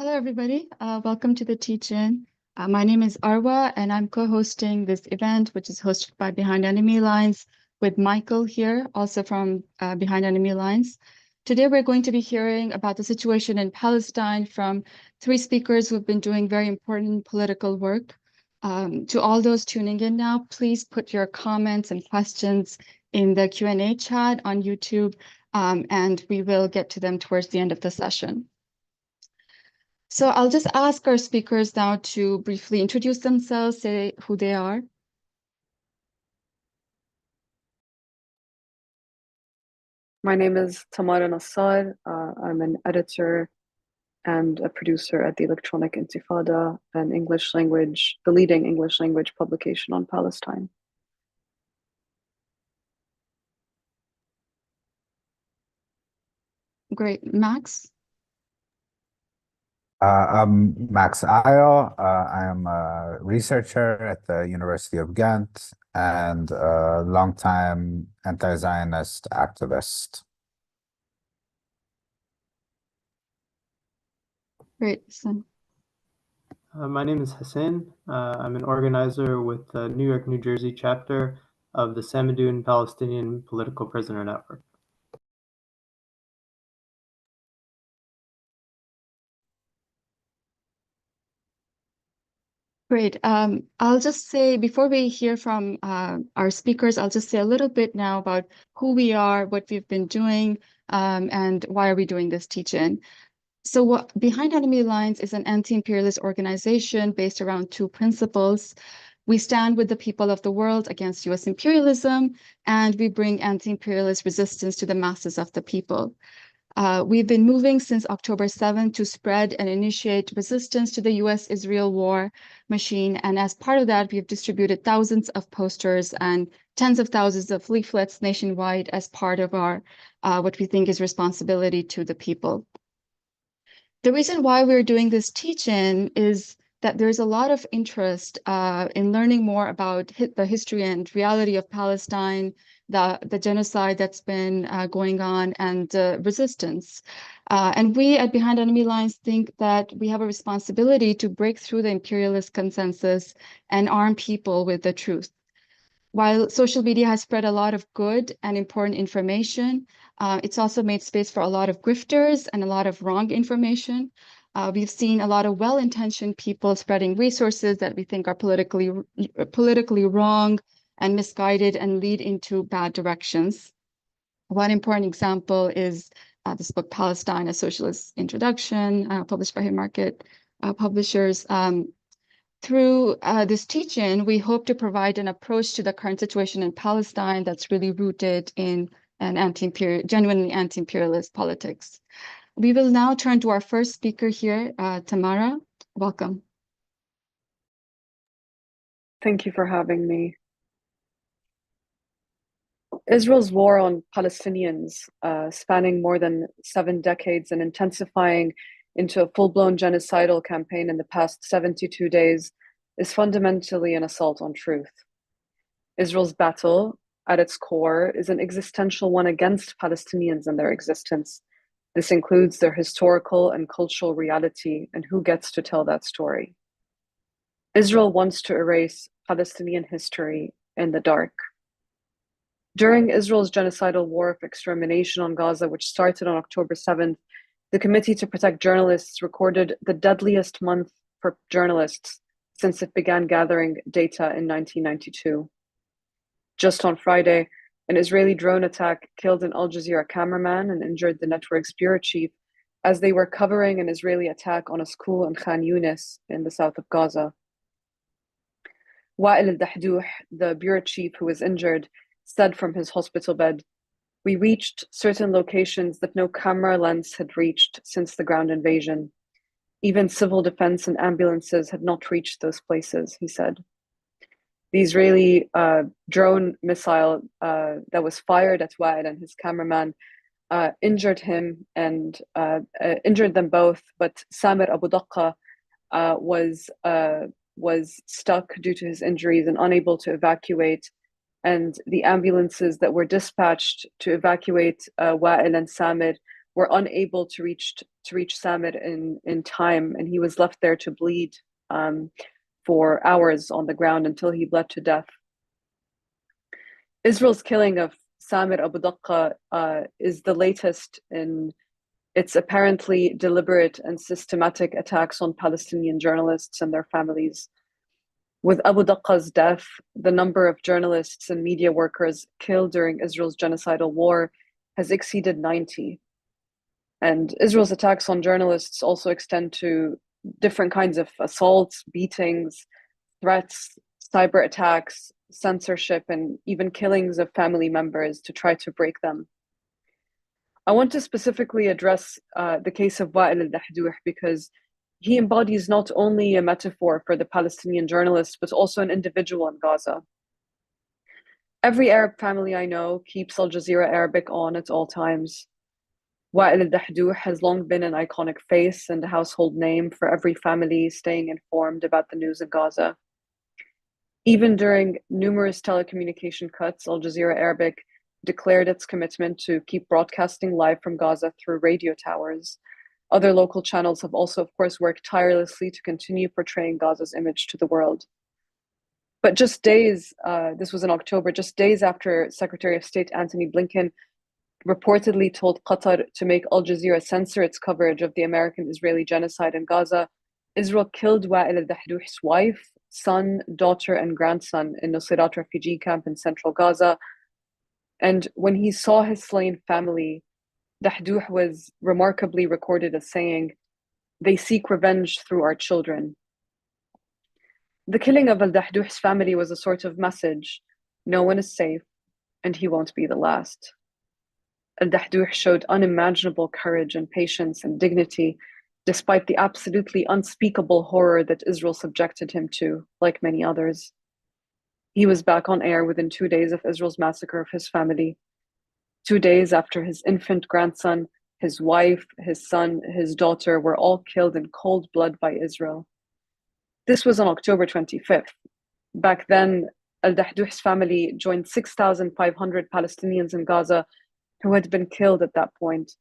Hello, everybody. Welcome to the teach-in. My name is Arwa, and I'm co-hosting this event, which is hosted by Behind Enemy Lines, with Michael here, also from Behind Enemy Lines. Today, we're going to be hearing about the situation in Palestine from three speakers who've been doing very important political work. To all those tuning in now, please put your comments and questions in the Q&A chat on YouTube, and we will get to them towards the end of the session. So I'll just ask our speakers now to briefly introduce themselves, say who they are. My name is Tamara Nassar. I'm an editor and a producer at the Electronic Intifada, the leading English language publication on Palestine. Great. Max? I'm Max Ayo. I am a researcher at the University of Ghent and a longtime anti-Zionist activist. Great. So, My name is Hussein. I'm an organizer with the New York, New Jersey chapter of the Samidoun Palestinian Political Prisoner Network. great. I'll just say, before we hear from our speakers, I'll just say a little bit now about who we are, what we've been doing, and why are we doing this teach-in. So Behind Enemy Lines is an anti-imperialist organization based around two principles. We stand with the people of the world against US imperialism, and we bring anti-imperialist resistance to the masses of the people. We've been moving since October 7th to spread and initiate resistance to the US-Israel war machine. And as part of that, we've distributed thousands of posters and tens of thousands of leaflets nationwide as part of our what we think is responsibility to the people. The reason why we're doing this teach-in is that there's a lot of interest in learning more about the history and reality of Palestine, the genocide that's been going on, and resistance. And we at Behind Enemy Lines think that we have a responsibility to break through the imperialist consensus and arm people with the truth. While social media has spread a lot of good and important information, it's also made space for a lot of grifters and a lot of wrong information. We've seen a lot of well-intentioned people spreading resources that we think are politically wrong and misguided and lead into bad directions. One important example is this book, Palestine, A Socialist Introduction, published by Haymarket Publishers. Through this teach-in, we hope to provide an approach to the current situation in Palestine that's really rooted in an genuinely anti-imperialist politics. We will now turn to our first speaker here, Tamara. Welcome. Thank you for having me. Israel's war on Palestinians, spanning more than 7 decades and intensifying into a full-blown genocidal campaign in the past 72 days, is fundamentally an assault on truth. Israel's battle, at its core, is an existential one against Palestinians and their existence. This includes their historical and cultural reality and who gets to tell that story. Israel wants to erase Palestinian history in the dark. During Israel's genocidal war of extermination on Gaza, which started on October 7th, the Committee to Protect Journalists recorded the deadliest month for journalists since it began gathering data in 1992. Just on Friday, an Israeli drone attack killed an Al Jazeera cameraman and injured the network's bureau chief as they were covering an Israeli attack on a school in Khan Yunis in the south of Gaza. Wa'il al-Dahdouh, the bureau chief who was injured, said from his hospital bed, "We reached certain locations that no camera lens had reached since the ground invasion. Even civil defense and ambulances had not reached those places," he said. The Israeli drone missile that was fired at Wa'il and his cameraman injured him and injured them both, but Samir Abu Daqqa was stuck due to his injuries and unable to evacuate. And the ambulances that were dispatched to evacuate Wa'il and Samir were unable to reach Samir in time, and he was left there to bleed for hours on the ground until he bled to death. Israel's killing of Samir Abu Daqqa is the latest in its apparently deliberate and systematic attacks on Palestinian journalists and their families. With Abu Daqqa's death, the number of journalists and media workers killed during Israel's genocidal war has exceeded 90. And Israel's attacks on journalists also extend to different kinds of assaults, beatings, threats, cyber attacks, censorship, and even killings of family members to try to break them. I want to specifically address the case of Wa'il al-Dahdouh because he embodies not only a metaphor for the Palestinian journalist, but also an individual in Gaza. Every Arab family I know keeps Al Jazeera Arabic on at all times. Wa'il al-Dahdouh has long been an iconic face and a household name for every family staying informed about the news in Gaza. Even during numerous telecommunication cuts, Al Jazeera Arabic declared its commitment to keep broadcasting live from Gaza through radio towers. Other local channels have also, of course, worked tirelessly to continue portraying Gaza's image to the world. But just days, this was in October, just days after Secretary of State Antony Blinken reportedly told Qatar to make Al Jazeera censor its coverage of the American-Israeli genocide in Gaza, Israel killed Wa'il al-Dahdouh's wife, son, daughter, and grandson in Nuseirat refugee camp in central Gaza. And when he saw his slain family, Dahdouh was remarkably recorded as saying, "They seek revenge through our children." The killing of al-Dahdouh's family was a sort of message: no one is safe, and he won't be the last. Al-Dahdouh showed unimaginable courage and patience and dignity, despite the absolutely unspeakable horror that Israel subjected him to, like many others. He was back on air within 2 days of Israel's massacre of his family. 2 days after his infant grandson, his wife, his son, his daughter were all killed in cold blood by Israel. This was on October 25th. Back then, al-Dahdouh's family joined 6,500 Palestinians in Gaza who had been killed at that point.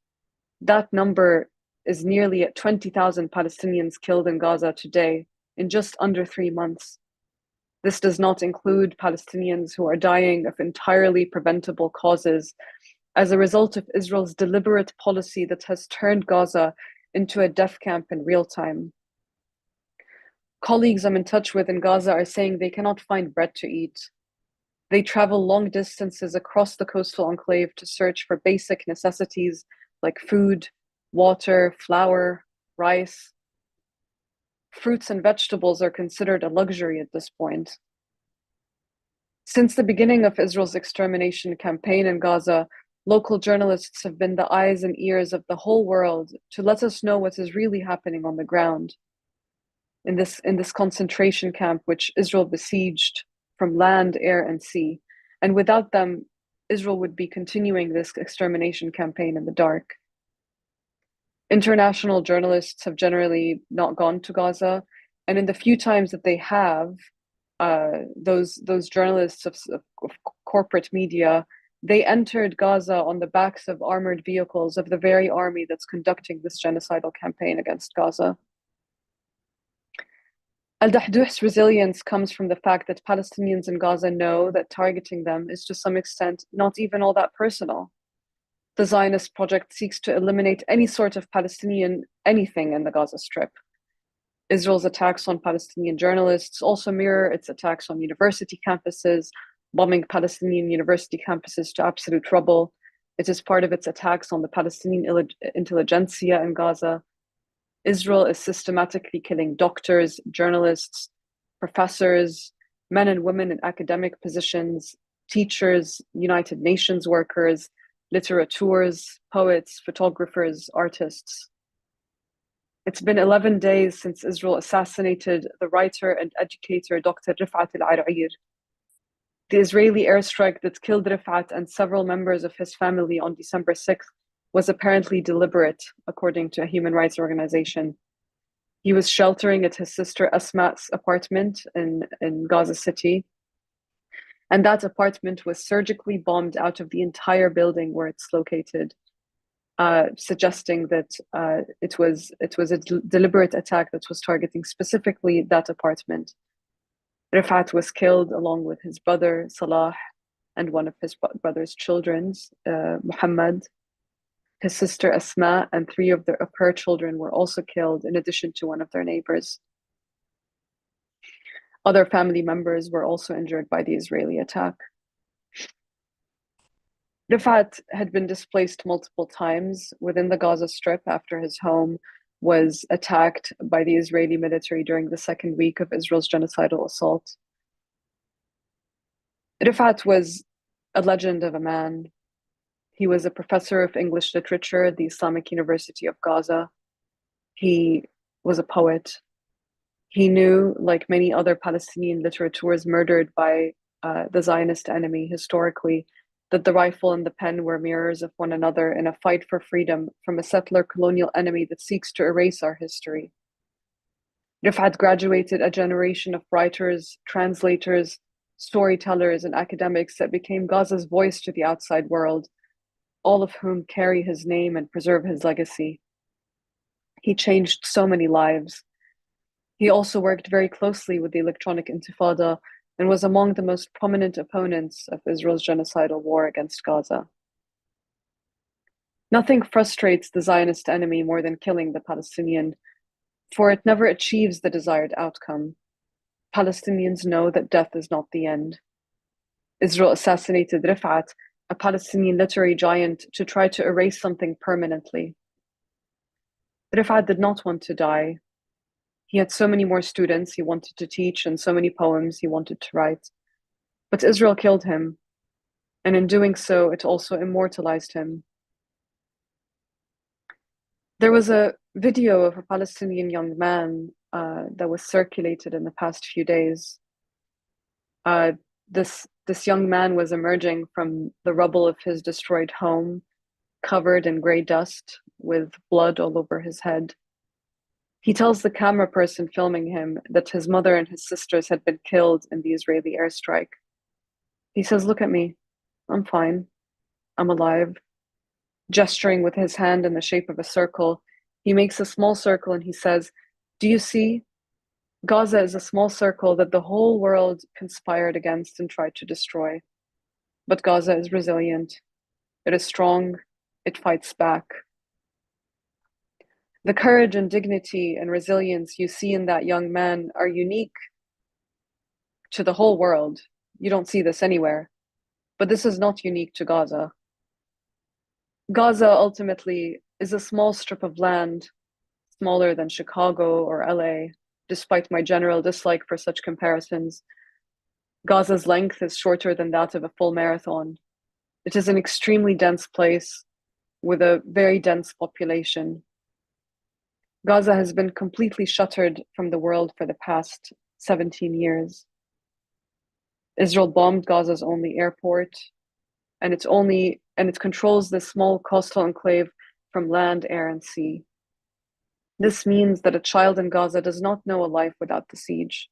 That number is nearly at 20,000 Palestinians killed in Gaza today in just under 3 months. This does not include Palestinians who are dying of entirely preventable causes as a result of Israel's deliberate policy that has turned Gaza into a death camp in real time. Colleagues I'm in touch with in Gaza are saying they cannot find bread to eat. They travel long distances across the coastal enclave to search for basic necessities like food, water, flour, rice. Fruits and vegetables are considered a luxury at this point. Since the beginning of Israel's extermination campaign in Gaza, local journalists have been the eyes and ears of the whole world to let us know what is really happening on the ground. In this concentration camp, which Israel besieged from land, air, and sea. And without them, Israel would be continuing this extermination campaign in the dark. International journalists have generally not gone to Gaza, and in the few times that they have, those journalists of corporate media, they entered Gaza on the backs of armored vehicles of the very army that's conducting this genocidal campaign against Gaza. Al-Dahdouh's resilience comes from the fact that Palestinians in Gaza know that targeting them is to some extent not even all that personal. The Zionist project seeks to eliminate any sort of Palestinian anything in the Gaza Strip. Israel's attacks on Palestinian journalists also mirror its attacks on university campuses, bombing Palestinian university campuses to absolute rubble. It is part of its attacks on the Palestinian intelligentsia in Gaza. Israel is systematically killing doctors, journalists, professors, men and women in academic positions, teachers, United Nations workers, literateurs, poets, photographers, artists. It's been 11 days since Israel assassinated the writer and educator Dr. Rifat al-Ar'ir. The Israeli airstrike that killed Rifat and several members of his family on December 6th was apparently deliberate, according to a human rights organization. He was sheltering at his sister Asma's apartment in Gaza City, and that apartment was surgically bombed out of the entire building where it's located. suggesting that it was a deliberate attack that was targeting specifically that apartment. Rifat was killed along with his brother Salah and one of his brother's children, Muhammad. His sister Asma and three of her children were also killed, in addition to one of their neighbors. Other family members were also injured by the Israeli attack. Rifat had been displaced multiple times within the Gaza Strip after his home was attacked by the Israeli military during the second week of Israel's genocidal assault. Rifat was a legend of a man. He was a professor of English literature at the Islamic University of Gaza. He was a poet. He knew, like many other Palestinian literateurs murdered by the Zionist enemy historically, that the rifle and the pen were mirrors of one another in a fight for freedom from a settler colonial enemy that seeks to erase our history. Rifat graduated a generation of writers, translators, storytellers, and academics that became Gaza's voice to the outside world, all of whom carry his name and preserve his legacy. He changed so many lives. He also worked very closely with the Electronic Intifada and was among the most prominent opponents of Israel's genocidal war against Gaza. Nothing frustrates the Zionist enemy more than killing the Palestinian, for it never achieves the desired outcome. Palestinians know that death is not the end. Israel assassinated Rifat, a Palestinian literary giant, to try to erase something permanently. Rifat did not want to die. He had so many more students he wanted to teach and so many poems he wanted to write. But Israel killed him, and in doing so, it also immortalized him. There was a video of a Palestinian young man that was circulated in the past few days. This young man was emerging from the rubble of his destroyed home, covered in gray dust with blood all over his head. He tells the camera person filming him that his mother and his sisters had been killed in the Israeli airstrike. He says, "Look at me. I'm fine. I'm alive." Gesturing with his hand in the shape of a circle, he makes a small circle and he says, "Do you see? Gaza is a small circle that the whole world conspired against and tried to destroy. But Gaza is resilient. It is strong. It fights back." The courage and dignity and resilience you see in that young man are unique to the whole world. You don't see this anywhere. But this is not unique to Gaza. Gaza ultimately is a small strip of land, smaller than Chicago or LA, despite my general dislike for such comparisons. Gaza's length is shorter than that of a full marathon. It is an extremely dense place with a very dense population. Gaza has been completely shuttered from the world for the past 17 years. Israel bombed Gaza's only airport, and it controls this small coastal enclave from land, air, and sea. This means that a child in Gaza does not know a life without the siege.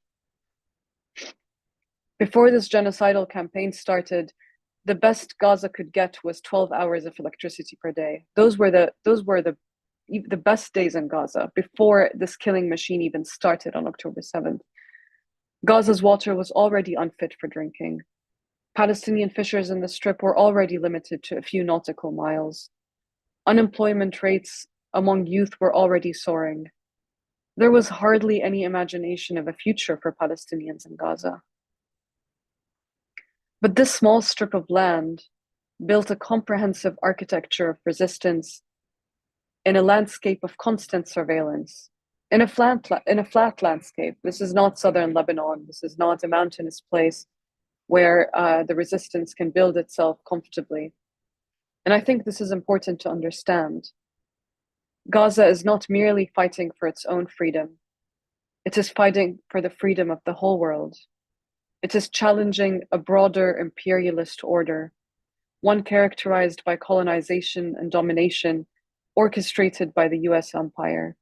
Before this genocidal campaign started, the best Gaza could get was 12 hours of electricity per day. Those were the best days in Gaza before this killing machine even started on October 7th. Gaza's water was already unfit for drinking. Palestinian fishers in the Strip were already limited to a few nautical miles. Unemployment rates among youth were already soaring. There was hardly any imagination of a future for Palestinians in Gaza. But this small strip of land built a comprehensive architecture of resistance in a landscape of constant surveillance, in a flat landscape. This is not southern Lebanon. This is not a mountainous place where the resistance can build itself comfortably. And I think this is important to understand. Gaza is not merely fighting for its own freedom. It is fighting for the freedom of the whole world. It is challenging a broader imperialist order, one characterized by colonization and domination orchestrated by the US empire.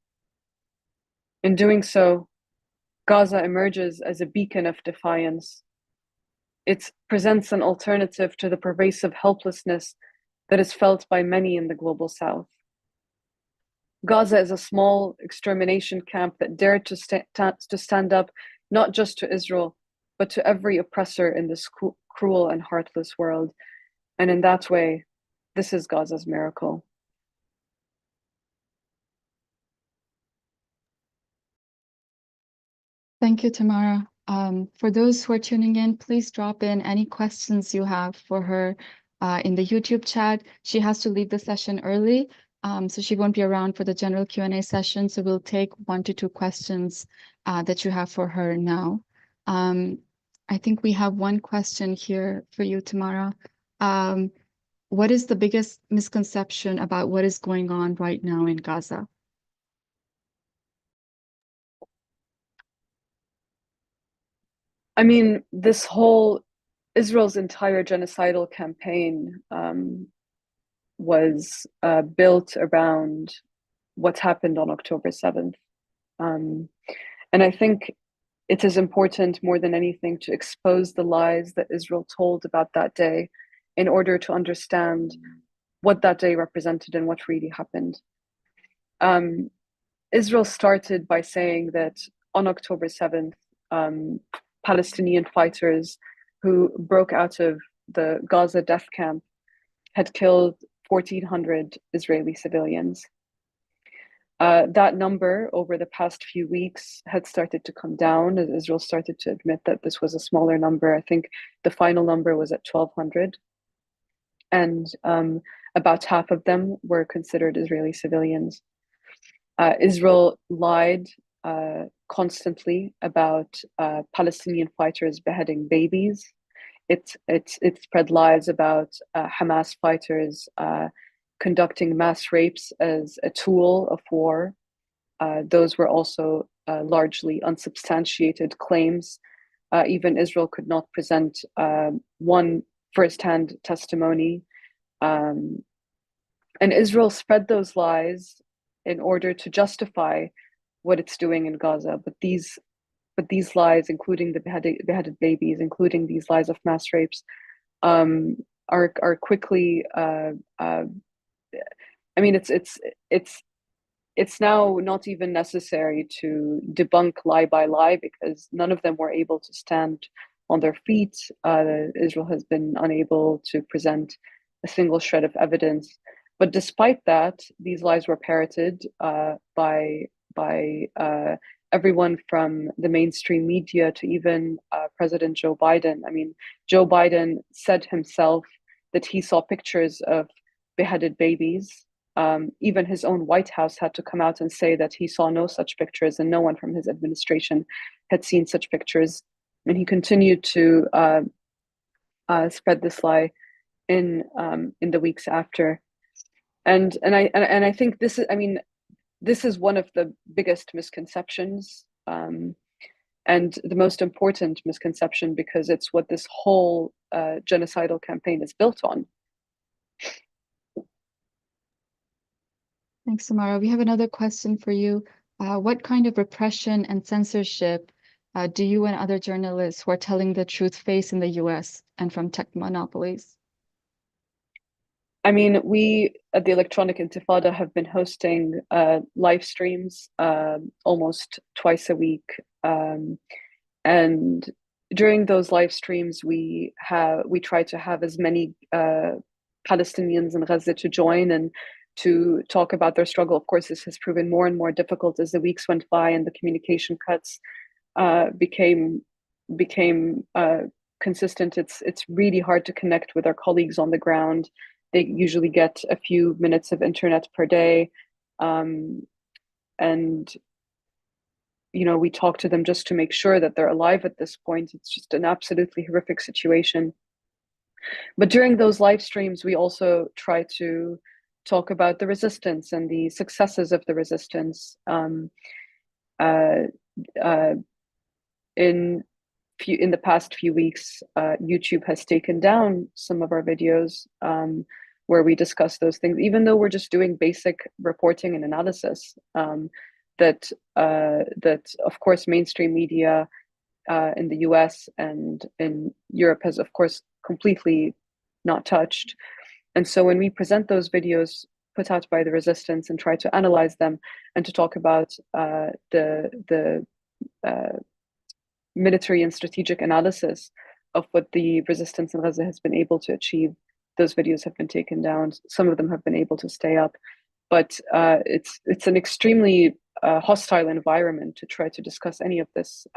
In doing so, Gaza emerges as a beacon of defiance. It presents an alternative to the pervasive helplessness that is felt by many in the global South. Gaza is a small extermination camp that dared to stand up not just to Israel, but to every oppressor in this cruel and heartless world. And in that way, this is Gaza's miracle. Thank you, Tamara. For those who are tuning in, please drop in any questions you have for her in the YouTube chat. She has to leave the session early, so she won't be around for the general Q&A session. So we'll take 1 to 2 questions that you have for her now. I think we have one question here for you, Tamara. What is the biggest misconception about what is going on right now in Gaza? I mean, this whole Israel's entire genocidal campaign was built around what happened on October 7th. And I think it is important more than anything to expose the lies that Israel told about that day in order to understand what that day represented and what really happened. Israel started by saying that on October 7th, Palestinian fighters who broke out of the Gaza death camp had killed 1,400 Israeli civilians. That number over the past few weeks had started to come down as Israel started to admit that this was a smaller number. I think the final number was at 1,200. And about half of them were considered Israeli civilians. Israel lied constantly about Palestinian fighters beheading babies. It spread lies about Hamas fighters conducting mass rapes as a tool of war. Those were also largely unsubstantiated claims. Even Israel could not present one firsthand testimony. And Israel spread those lies in order to justify what it's doing in Gaza. But these lies, including the beheaded babies, including these lies of mass rapes, are quickly. I mean, it's now not even necessary to debunk lie by lie because none of them were able to stand on their feet. Israel has been unable to present a single shred of evidence. But despite that, these lies were parroted by everyone from the mainstream media to even President Joe Biden. I mean, Joe Biden said himself that he saw pictures of beheaded babies. Even his own White House had to come out and say that he saw no such pictures and no one from his administration had seen such pictures. And he continued to spread this lie in the weeks after. And I think this is one of the biggest misconceptions and the most important misconception because it's what this whole genocidal campaign is built on. Thanks, Tamara. We have another question for you. What kind of repression and censorship do you and other journalists who are telling the truth face in the US and from tech monopolies? I mean, we at the Electronic Intifada have been hosting live streams almost twice a week. And during those live streams, we try to have as many Palestinians in Gaza to join and to talk about their struggle. Of course, this has proven more and more difficult as the weeks went by and the communication cuts became consistent. It's really hard to connect with our colleagues on the ground. They usually get a few minutes of internet per day. And, you know, we talk to them just to make sure that they're alive at this point. It's just an absolutely horrific situation. But during those live streams, we also try to talk about the resistance and the successes of the resistance. In the past few weeks, YouTube has taken down some of our videos where we discuss those things, even though we're just doing basic reporting and analysis. That of course mainstream media in the US and in Europe has of course completely not touched. And so when we present those videos put out by the resistance and try to analyze them and to talk about the military and strategic analysis of what the resistance in Gaza has been able to achieve. Those videos have been taken down. Some of them have been able to stay up, but it's an extremely hostile environment to try to discuss any of this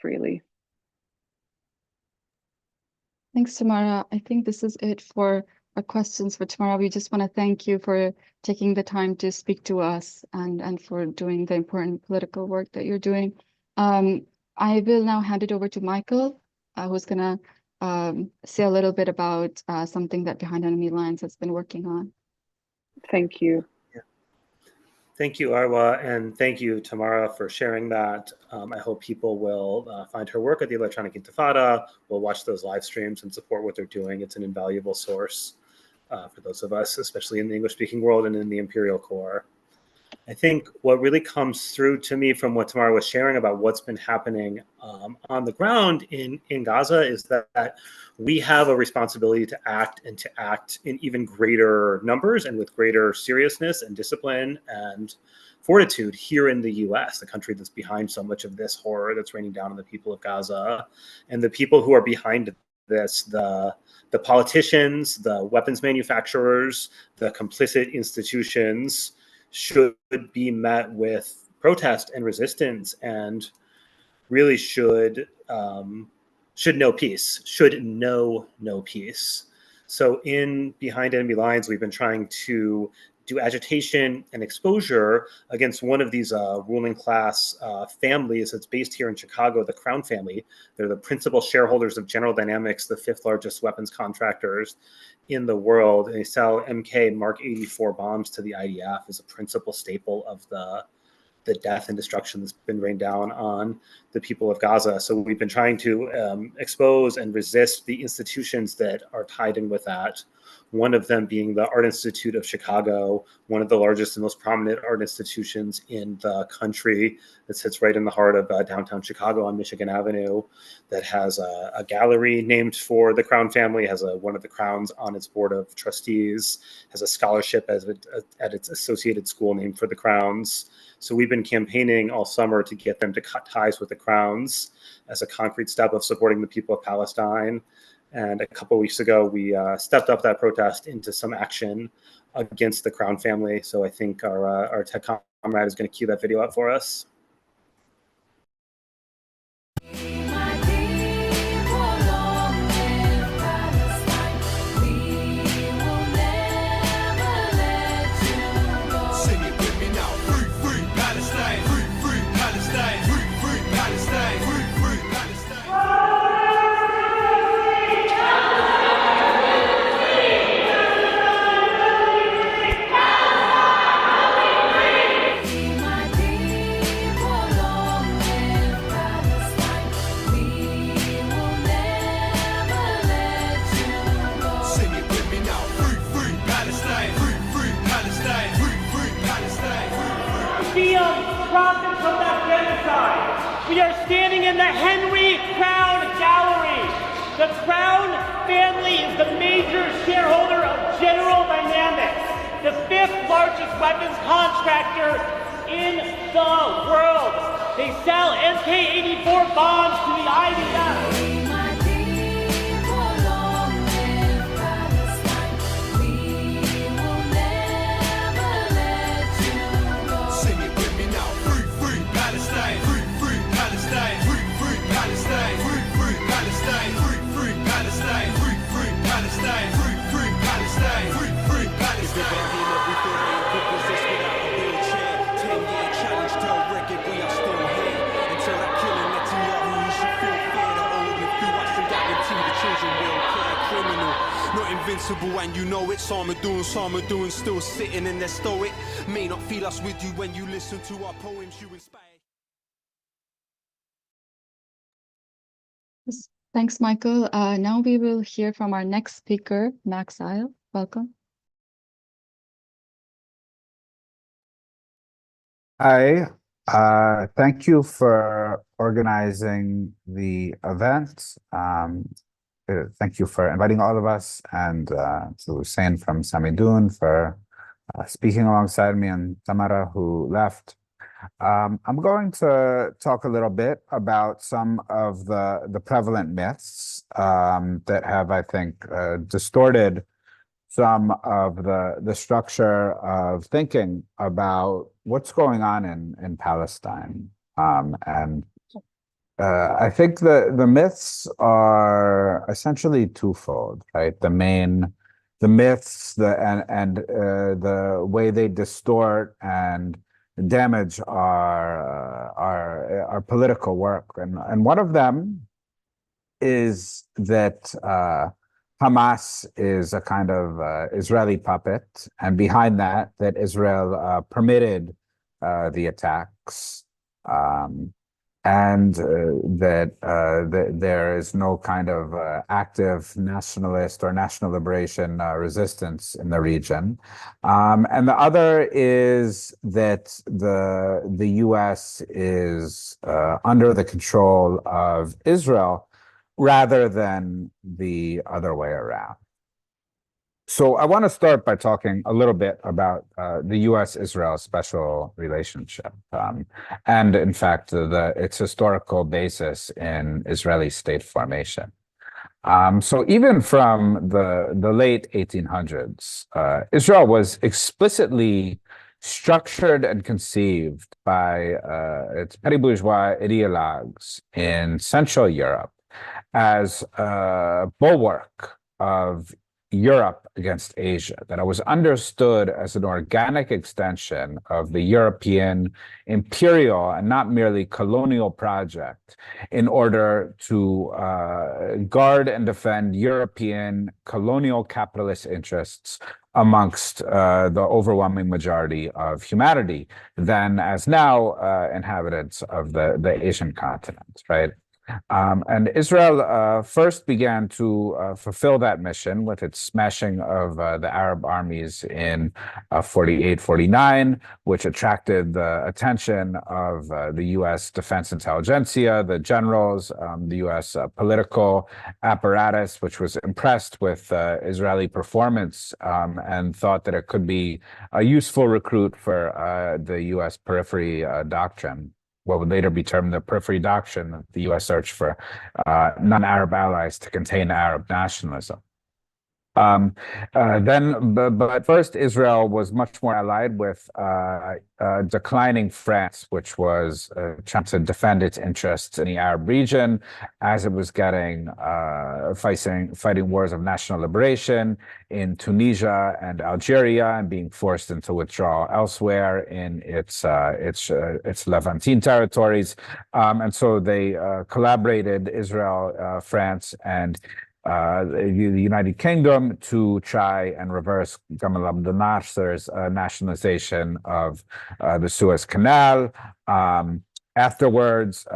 freely. Thanks, Tamara. I think this is it for our questions for tomorrow. We just want to thank you for taking the time to speak to us and for doing the important political work that you're doing. I will now hand it over to Michael, who's going to say a little bit about something that Behind Enemy Lines has been working on. Thank you. Thank you, Arwa, and thank you, Tamara, for sharing that. I hope people will find her work at the Electronic Intifada, will watch those live streams and support what they're doing. It's an invaluable source for those of us, especially in the English-speaking world and in the Imperial Corps. I think what really comes through to me from what Tamara was sharing about what's been happening on the ground in Gaza is that we have a responsibility to act in even greater numbers and with greater seriousness and discipline and fortitude here in the US, the country that's behind so much of this horror that's raining down on the people of Gaza. And the people who are behind this, the politicians, the weapons manufacturers, the complicit institutions, should be met with protest and resistance, and really should know peace, should know no peace. So in Behind Enemy Lines, we've been trying to do agitation and exposure against one of these ruling class families that's based here in Chicago, the Crown family. They're the principal shareholders of General Dynamics, the 5th largest weapons contractors in the world. And they sell MK Mark 84 bombs to the IDF as a principal staple of the death and destruction that's been rained down on the people of Gaza. So we've been trying to expose and resist the institutions that are tied in with that. One of them being the Art Institute of Chicago, one of the largest and most prominent art institutions in the country that sits right in the heart of downtown Chicago on Michigan Avenue, that has a gallery named for the Crown family, has one of the Crowns on its board of trustees, has a scholarship at its associated school named for the Crowns. So we've been campaigning all summer to get them to cut ties with the Crowns as a concrete step of supporting the people of Palestine. And a couple of weeks ago, we stepped up that protest into some action against the Crown family. So I think our tech comrade is going to cue that video up for us. Profits from that genocide. We are standing in the Henry Crown Gallery. The Crown family is the major shareholder of General Dynamics, the 5th largest weapons contractor in the world. They sell MK-84 bombs to the IDF. And you know it's Samidoun still sitting in their stoic. May not feel us with you when you listen to our poems you inspire. Thanks, Michael. Now we will hear from our next speaker, Max Isle. Welcome. Hi, thank you for organizing the event. Thank you for inviting all of us, and to Hussein from Samidoun for speaking alongside me, and Tamara, who left. I'm going to talk a little bit about some of the prevalent myths that have, I think, distorted some of the structure of thinking about what's going on in Palestine. And I think the myths are essentially twofold, right? The myths, the way they distort and damage our political work, and one of them is that Hamas is a kind of Israeli puppet, and behind that Israel permitted the attacks. And that there is no kind of active nationalist or national liberation resistance in the region. And the other is that the U.S. is under the control of Israel rather than the other way around. So I want to start by talking a little bit about the U.S.-Israel special relationship, and in fact, its historical basis in Israeli state formation. So even from the late 1800s, Israel was explicitly structured and conceived by its petty bourgeois ideologues in Central Europe as a bulwark of Europe against Asia, that it was understood as an organic extension of the European imperial and not merely colonial project in order to guard and defend European colonial capitalist interests amongst the overwhelming majority of humanity, then as now inhabitants of the Asian continent, right? And Israel first began to fulfill that mission with its smashing of the Arab armies in 48-49, which attracted the attention of the U.S. Defense Intelligentsia, the generals, the U.S. Political apparatus, which was impressed with Israeli performance and thought that it could be a useful recruit for the U.S. periphery doctrine. What would later be termed the periphery doctrine, the U.S. search for non-Arab allies to contain Arab nationalism. But first, Israel was much more allied with declining France, which was trying to defend its interests in the Arab region as it was getting fighting wars of national liberation in Tunisia and Algeria, and being forced into withdrawal elsewhere in its Levantine territories. And so they collaborated, Israel, France, and the United Kingdom, to try and reverse Gamal Abdel Nasser's nationalization of the Suez Canal. Afterwards,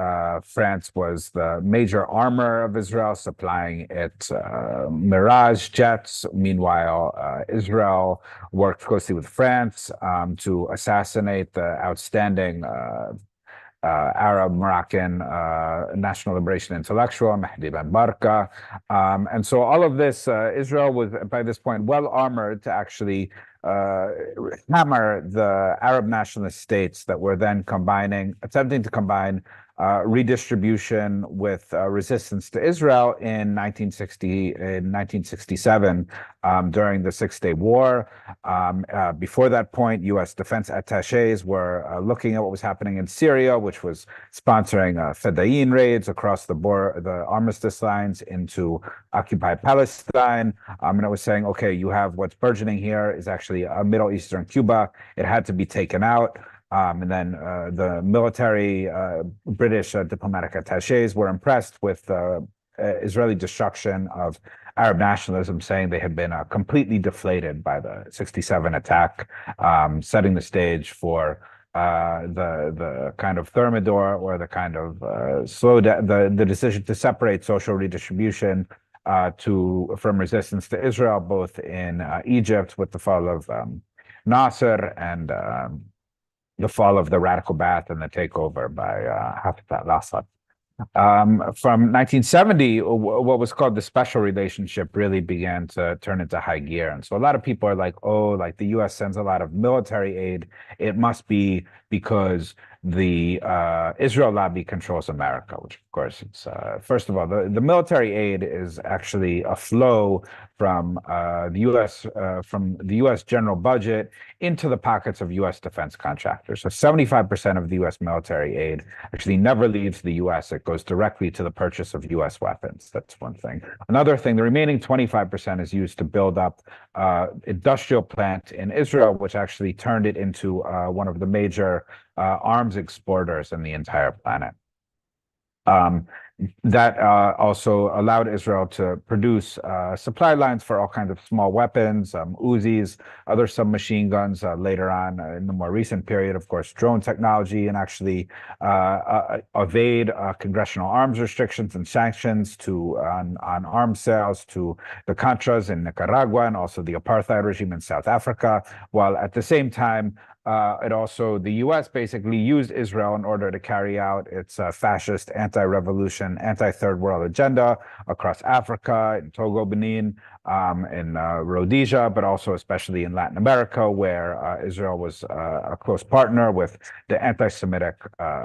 France was the major armor of Israel, supplying it Mirage jets. Meanwhile, Israel worked closely with France to assassinate the outstanding Arab Moroccan national liberation intellectual, Mahdi Ben Barka. And so all of this, Israel was by this point well armored to actually hammer the Arab nationalist states that were then attempting to combine redistribution with resistance to Israel in 1967 during the Six-Day War. Before that point, U.S. defense attaches were looking at what was happening in Syria, which was sponsoring Fedayeen raids across the armistice lines into occupied Palestine. And it was saying, okay, you have what's burgeoning here is actually a Middle Eastern Cuba. It had to be taken out. And then the military British diplomatic attaches were impressed with Israeli destruction of Arab nationalism, saying they had been completely deflated by the 67 attack, setting the stage for the kind of thermidor, or the kind of the decision to separate social redistribution from resistance to Israel, both in Egypt with the fall of Nasser and the fall of the radical Ba'ath and the takeover by Hafez al-Assad. From 1970, what was called the special relationship really began to turn into high gear. And so a lot of people are like, oh, like the US sends a lot of military aid. It must be because the Israel lobby controls America, which of course it's first of all, the military aid is actually a flow from the US general budget into the pockets of US defense contractors. So 75% of the US military aid actually never leaves the US. It goes directly to the purchase of US weapons. That's one thing. Another thing, the remaining 25% is used to build up industrial plant in Israel, which actually turned it into one of the major arms exporters in the entire planet. That also allowed Israel to produce supply lines for all kinds of small weapons, Uzis, other submachine guns later on in the more recent period, of course, drone technology, and actually evade congressional arms restrictions and sanctions on arms sales to the Contras in Nicaragua and also the apartheid regime in South Africa, while at the same time, the U.S. basically used Israel in order to carry out its fascist, anti-revolution, anti-third world agenda across Africa, in Togo, Benin, in Rhodesia, but also especially in Latin America, where Israel was a close partner with the anti-Semitic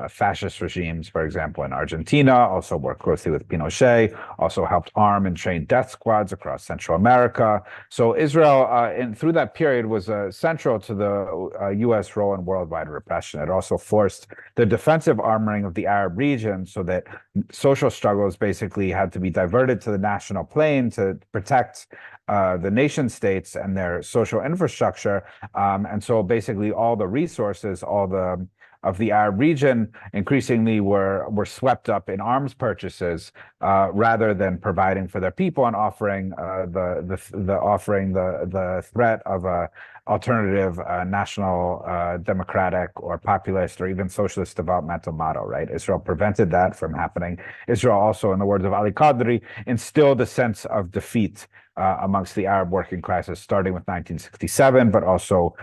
fascist regimes, for example, in Argentina, also worked closely with Pinochet, also helped arm and train death squads across Central America. So Israel, through that period, was central to the U.S. role in worldwide repression. It also forced the defensive armoring of the Arab region so that social struggles basically had to be diverted to the national plane to protect the nation states and their social infrastructure. And so basically all the resources, of the Arab region increasingly were swept up in arms purchases rather than providing for their people and offering the threat of a alternative national democratic or populist or even socialist developmental model, right? Israel prevented that from happening. Israel also, in the words of Ali Qadri, instilled a sense of defeat amongst the Arab working classes, starting with 1967, but also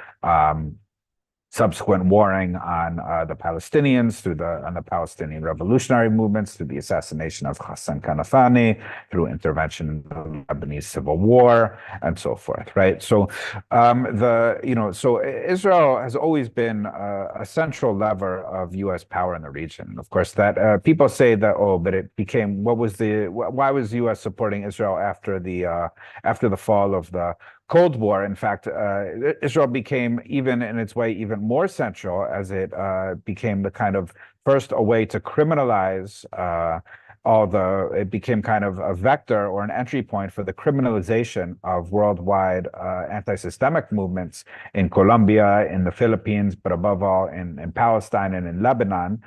subsequent warring on the Palestinians on the Palestinian revolutionary movements, through the assassination of Hassan Kanafani, through intervention in the Lebanese civil war, and so forth, right? So so Israel has always been a central lever of U.S. power in the region. Of course, that people say that, but it became, why was the U.S. supporting Israel after the fall of the Cold War? In fact, Israel became, even in its way, even more central as it became the kind of first a way to criminalize it became kind of a vector or an entry point for the criminalization of worldwide anti-systemic movements in Colombia, in the Philippines, but above all in Palestine and in Lebanon,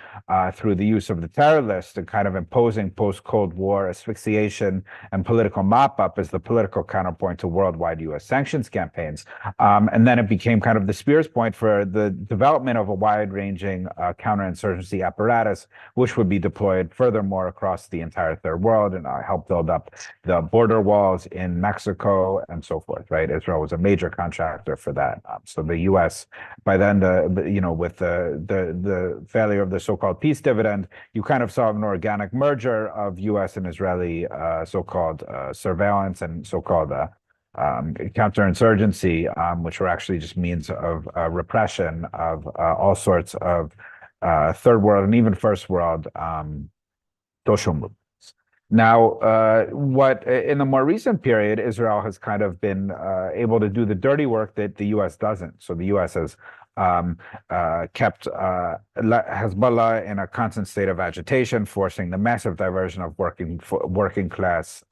through the use of the terror list and kind of imposing post-Cold War asphyxiation and political mop-up as the political counterpoint to worldwide U.S. sanctions campaigns. And then it became kind of the spears point for the development of a wide-ranging counterinsurgency apparatus, which would be deployed furthermore across the entire third world and help build up the border walls in Mexico and so forth, right? Israel was a major contractor for that. So the U.S., by then, with the failure of the so-called peace dividend, you kind of saw an organic merger of U.S. and Israeli so-called surveillance and so-called counterinsurgency, which were actually just means of repression of all sorts of third world and even first world social movements. Now, what in the more recent period, Israel has kind of been able to do the dirty work that the U.S. doesn't. So the U.S. has kept Hezbollah in a constant state of agitation, forcing the massive diversion of working class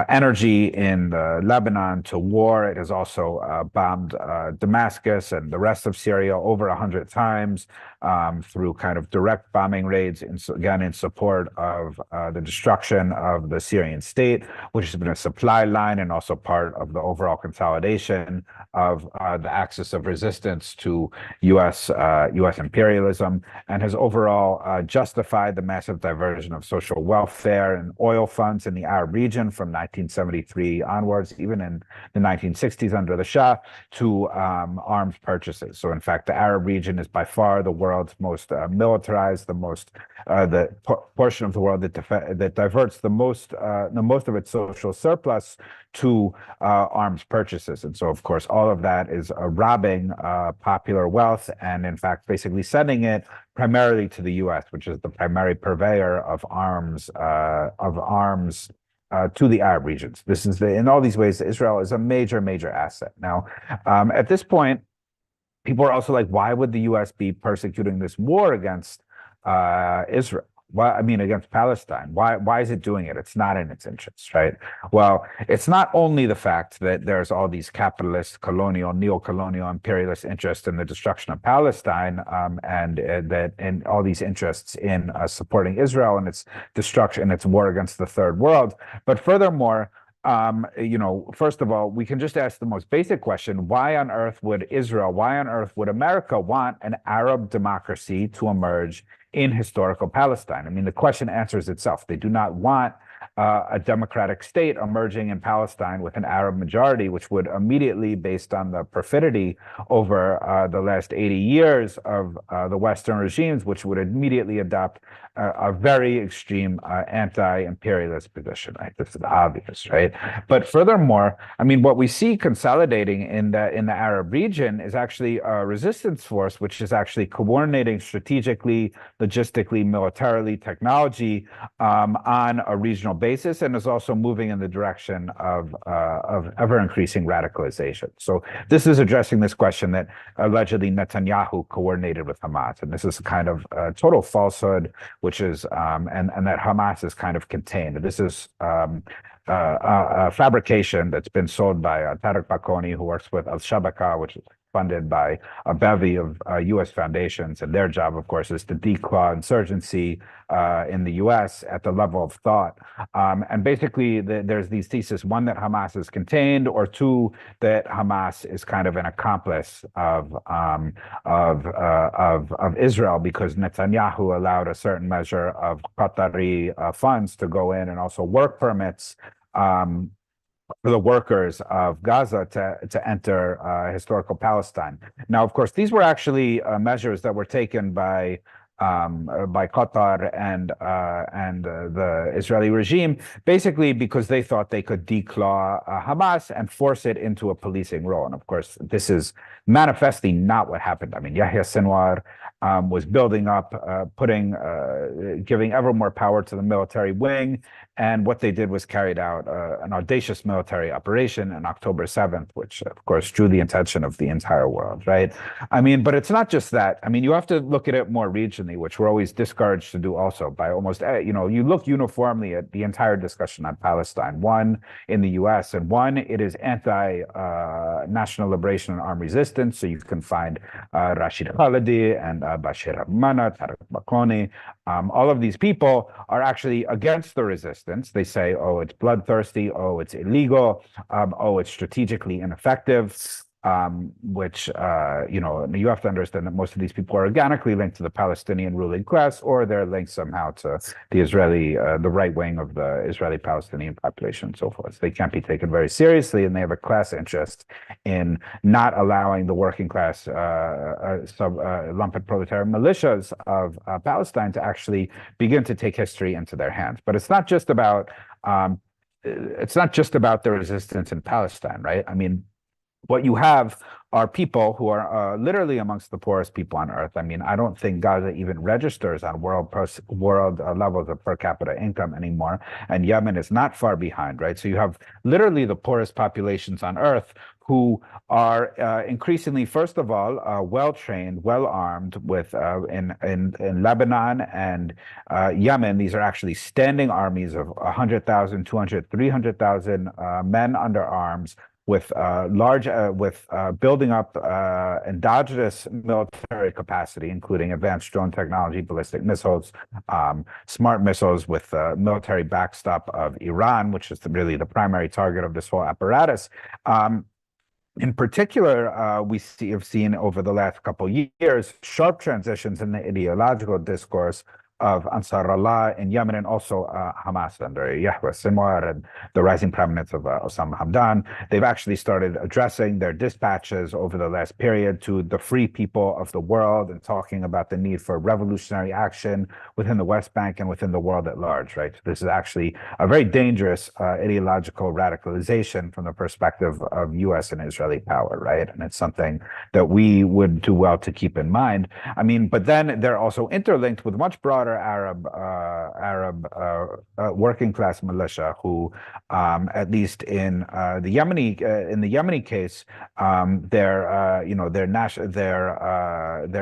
energy in Lebanon to war. It has also bombed Damascus and the rest of Syria over 100 times through kind of direct bombing raids, in support of the destruction of the Syrian state, which has been a supply line and also part of the overall consolidation of the axis of resistance to U.S. imperialism, and has overall justified the massive diversion of social welfare and oil funds in the Arab region from 1973 onwards, even in the 1960s under the Shah, to arms purchases. So in fact, the Arab region is by far the world's most militarized, the portion of the world that diverts the most of its social surplus to arms purchases. And so, of course, all of that is robbing popular wealth and, in fact, basically sending it primarily to the U.S., which is the primary purveyor of arms to the Arab regions. This is in all these ways, Israel is a major, major asset. Now, at this point, people are also like, why would the U.S. be persecuting this war against Israel? Against Palestine. Why is it doing it? It's not in its interests, right? Well, it's not only the fact that there's all these capitalist, colonial, neo-colonial, imperialist interests in the destruction of Palestine, and all these interests in supporting Israel and its destruction and its war against the third world, but furthermore, first of all, we can just ask the most basic question: why on earth would America want an Arab democracy to emerge in historical Palestine? I mean, the question answers itself. They do not want a democratic state emerging in Palestine with an Arab majority, which would immediately, based on the perfidy over the last 80 years of the Western regimes, which would immediately adopt a very extreme anti-imperialist position, right? This is obvious, right? But furthermore, I mean, what we see consolidating in the Arab region is actually a resistance force, which is actually coordinating strategically, logistically, militarily, technology on a regional basis, and is also moving in the direction of ever-increasing radicalization. So this is addressing this question that allegedly Netanyahu coordinated with Hamas, and this is kind of a total falsehood, which is and that Hamas is kind of contained. This is a fabrication that's been sold by Tarek Bakoni, who works with Al-Shabaka, which is funded by a bevy of U.S. foundations, and their job, of course, is to declaw insurgency in the U.S. at the level of thought. And basically, there's these theses: one, that Hamas is contained, or two, that Hamas is kind of an accomplice of Israel, because Netanyahu allowed a certain measure of Qatari funds to go in, and also work permits for the workers of Gaza to enter historical Palestine. Now, of course, these were actually measures that were taken by Qatar and the Israeli regime, basically because they thought they could declaw Hamas and force it into a policing role. And of course, this is manifestly not what happened. I mean, Yahya Sinwar was building up, giving ever more power to the military wing. And what they did was carried out an audacious military operation on October 7th, which of course drew the attention of the entire world, right? I mean, but it's not just that. I mean, you have to look at it more regionally, which we're always discouraged to do also by almost, you look uniformly at the entire discussion on Palestine. One, in the US, and one, it is anti-national liberation and armed resistance. So you can find Rashid Khalidi and Bashir Rahmana, Tarek Bakoni. All of these people are actually against the resistance. They say, oh, it's bloodthirsty, oh, it's illegal, oh, it's strategically ineffective, which, you have to understand that most of these people are organically linked to the Palestinian ruling class, or they're linked somehow to the the right wing of the Israeli Palestinian population and so forth. They can't be taken very seriously, and they have a class interest in not allowing the working class lumpen proletariat militias of Palestine to actually begin to take history into their hands. But it's not just about the resistance in Palestine, right? I mean, what you have are people who are literally amongst the poorest people on earth. I mean, I don't think Gaza even registers on world levels of per capita income anymore, and Yemen is not far behind, right? So you have literally the poorest populations on earth who are increasingly, first of all, well-trained, well-armed with in Lebanon and Yemen. These are actually standing armies of 100,000, 200, 300,000 men under arms, with building up endogenous military capacity, including advanced drone technology, ballistic missiles, smart missiles, with military backstop of Iran, which is really the primary target of this whole apparatus. In particular, we have seen over the last couple of years sharp transitions in the ideological discourse, of Ansar Allah in Yemen, and also Hamas under Yahya Sinwar and the rising prominence of Osama Hamdan. They've actually started addressing their dispatches over the last period to the free people of the world and talking about the need for revolutionary action within the West Bank and within the world at large, right? This is actually a very dangerous ideological radicalization from the perspective of U.S. and Israeli power, right? And it's something that we would do well to keep in mind. I mean, but then they're also interlinked with much broader Arab working class militia who, at least in the Yemeni case, their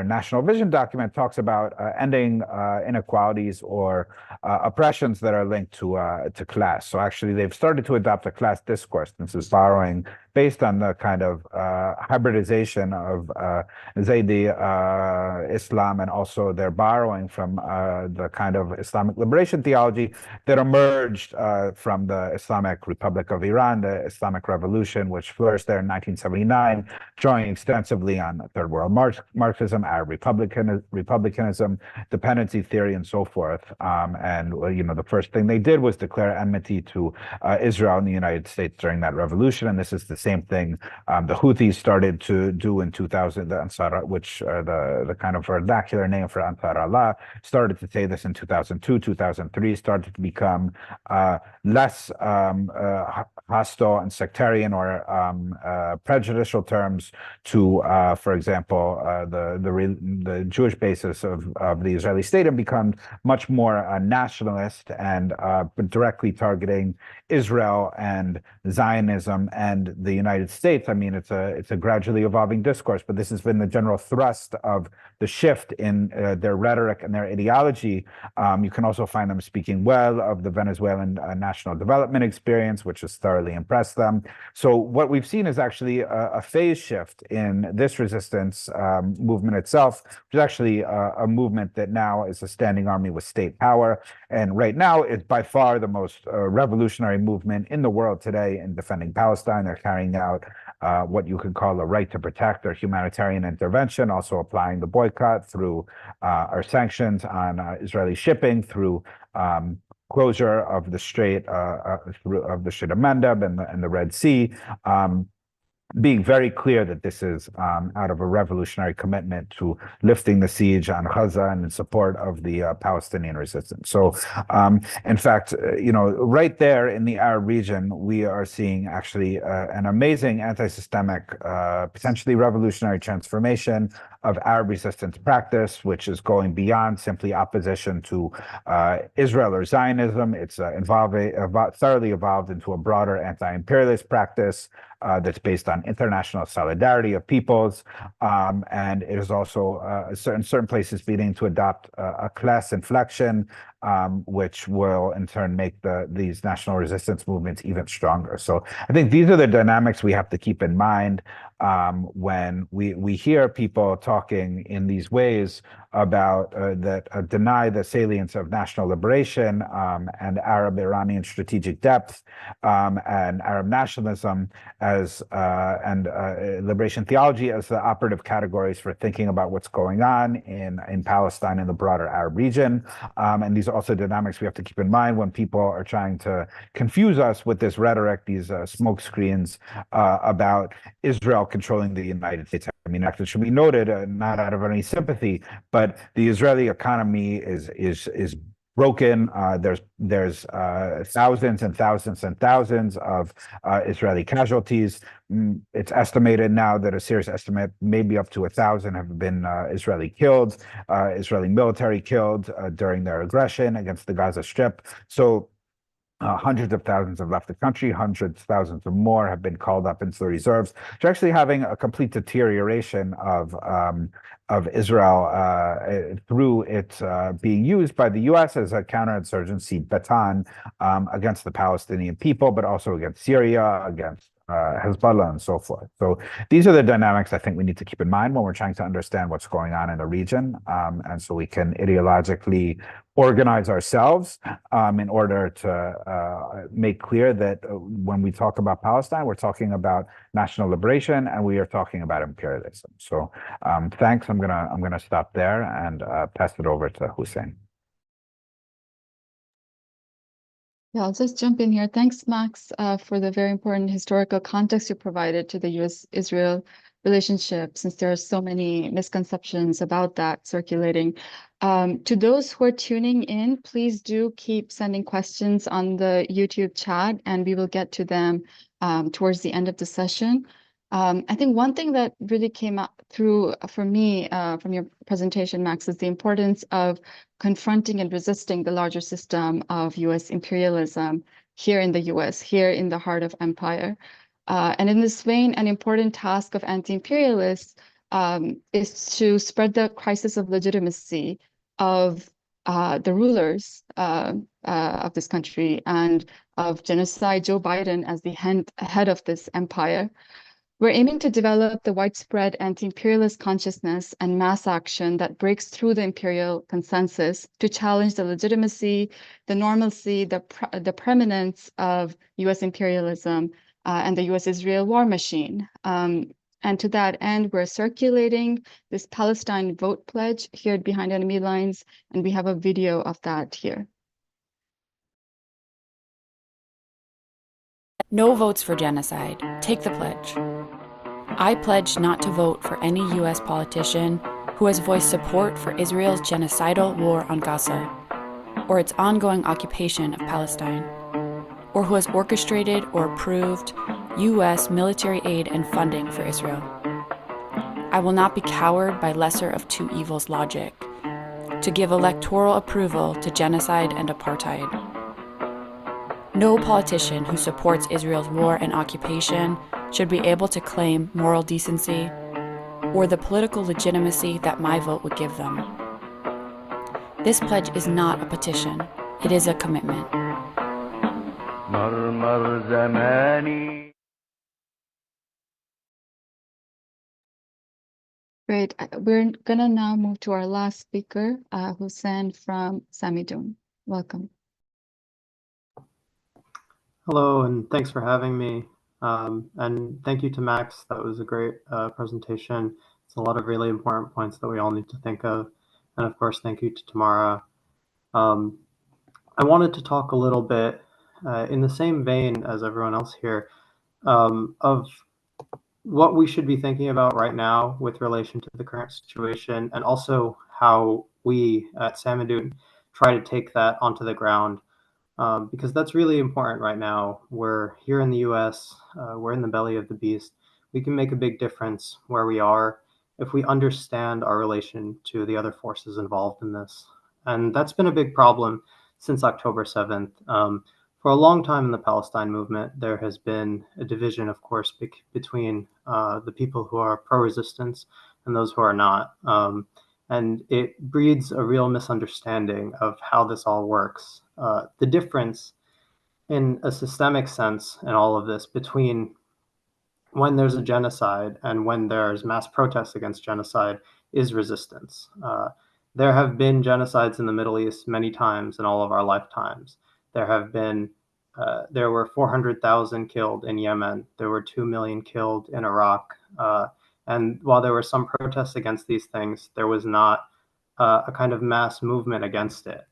national vision document talks about ending inequalities or oppressions that are linked to class. So actually, they've started to adopt a class discourse. This is borrowing based on the kind of hybridization of Zaydi Islam, and also they're borrowing from the kind of Islamic liberation theology that emerged from the Islamic Republic of Iran, the Islamic Revolution, which flourished there in 1979, drawing extensively on Third World Marxism, Arab republicanism, dependency theory, and so forth. And the first thing they did was declare enmity to Israel and the United States during that revolution, and this is the same thing the Houthis started to do in 2000, the Ansar, which the kind of vernacular name for Ansar Allah, started to say this in 2002, 2003, started to become less hostile and sectarian or prejudicial terms to, for example, the Jewish basis of the Israeli state, and become much more nationalist and directly targeting Israel and Zionism and the United States. I mean, it's a gradually evolving discourse, but this has been the general thrust of the shift in their rhetoric and their ideology. You can also find them speaking well of the Venezuelan national development experience, which has thoroughly impressed them. So what we've seen is actually a phase shift in this resistance movement itself, which is actually a movement that now is a standing army with state power. And right now, it's by far the most revolutionary movement in the world today in defending Palestine. They're carrying out what you could call a right to protect or humanitarian intervention, also applying the boycott through our sanctions on Israeli shipping, through closure of the Strait of the Mandeb and the Red Sea, being very clear that this is out of a revolutionary commitment to lifting the siege on Gaza and in support of the Palestinian resistance. So, in fact, right there in the Arab region, we are seeing actually an amazing anti-systemic, potentially revolutionary transformation of Arab resistance practice, which is going beyond simply opposition to Israel or Zionism. It's thoroughly evolved into a broader anti-imperialist practice that's based on international solidarity of peoples, and it is also certain places beginning to adopt a class inflection, which will in turn make these national resistance movements even stronger. So I think these are the dynamics we have to keep in mind when we hear people talking in these ways about that deny the salience of national liberation and Arab-Iranian strategic depth and Arab nationalism as and liberation theology as the operative categories for thinking about what's going on in Palestine and the broader Arab region. And these are also dynamics we have to keep in mind when people are trying to confuse us with this rhetoric, these smoke screens about Israel controlling the United States. I mean, actually, it should be noted, not out of any sympathy, but the Israeli economy is broken. There's thousands and thousands and thousands of Israeli casualties. It's estimated now that a serious estimate, maybe up to 1,000, have been Israeli military killed during their aggression against the Gaza Strip. So hundreds of thousands have left the country, hundreds of thousands of more have been called up into the reserves. So actually having a complete deterioration of Israel through it being used by the U.S. as a counterinsurgency baton against the Palestinian people, but also against Syria, against Hezbollah, and so forth. So these are the dynamics I think we need to keep in mind when we're trying to understand what's going on in the region, and so we can ideologically organize ourselves in order to make clear that when we talk about Palestine, we're talking about national liberation and we are talking about imperialism. So thanks. I'm gonna stop there and pass it over to Hussein. Yeah, I'll just jump in here. Thanks, Max, for the very important historical context you provided to the US-Israel relationship, since there are so many misconceptions about that circulating. To those who are tuning in, please do keep sending questions on the YouTube chat, and we will get to them towards the end of the session. I think one thing that really came out through for me from your presentation, Max, is the importance of confronting and resisting the larger system of US imperialism here in the US, here in the heart of empire. And in this vein, an important task of anti-imperialists is to spread the crisis of legitimacy of the rulers of this country and of genocide, Joe Biden as the head of this empire. We're aiming to develop the widespread anti-imperialist consciousness and mass action that breaks through the imperial consensus to challenge the legitimacy, the normalcy, the preeminence of US imperialism and the US-Israel war machine. And to that end, we're circulating this Palestine vote pledge here behind enemy lines, and we have a video of that here. No votes for genocide. Take the pledge. I pledge not to vote for any U.S. politician who has voiced support for Israel's genocidal war on Gaza, or its ongoing occupation of Palestine, or who has orchestrated or approved U.S. military aid and funding for Israel. I will not be cowed by lesser of two evils logic to give electoral approval to genocide and apartheid. No politician who supports Israel's war and occupation should be able to claim moral decency or the political legitimacy that my vote would give them. This pledge is not a petition, it is a commitment. Great. We're gonna now move to our last speaker, Hussein from Samidoun. Welcome. Hello, and thanks for having me. And thank you to Max. That was a great presentation. It's a lot of really important points that we all need to think of. And of course, thank you to Tamara. I wanted to talk a little bit in the same vein as everyone else here of what we should be thinking about right now with relation to the current situation, and also how we at Samidoun try to take that onto the ground. Because that's really important right now. We're here in the US, we're in the belly of the beast. We can make a big difference where we are if we understand our relation to the other forces involved in this. And that's been a big problem since October 7th. For a long time in the Palestine movement, there has been a division, of course, between the people who are pro-resistance and those who are not. And it breeds a real misunderstanding of how this all works. The difference in a systemic sense in all of this between when there's a genocide and when there's mass protests against genocide is resistance. There have been genocides in the Middle East many times in all of our lifetimes. There were 400,000 killed in Yemen. There were 2 million killed in Iraq. And while there were some protests against these things, there was not a kind of mass movement against it.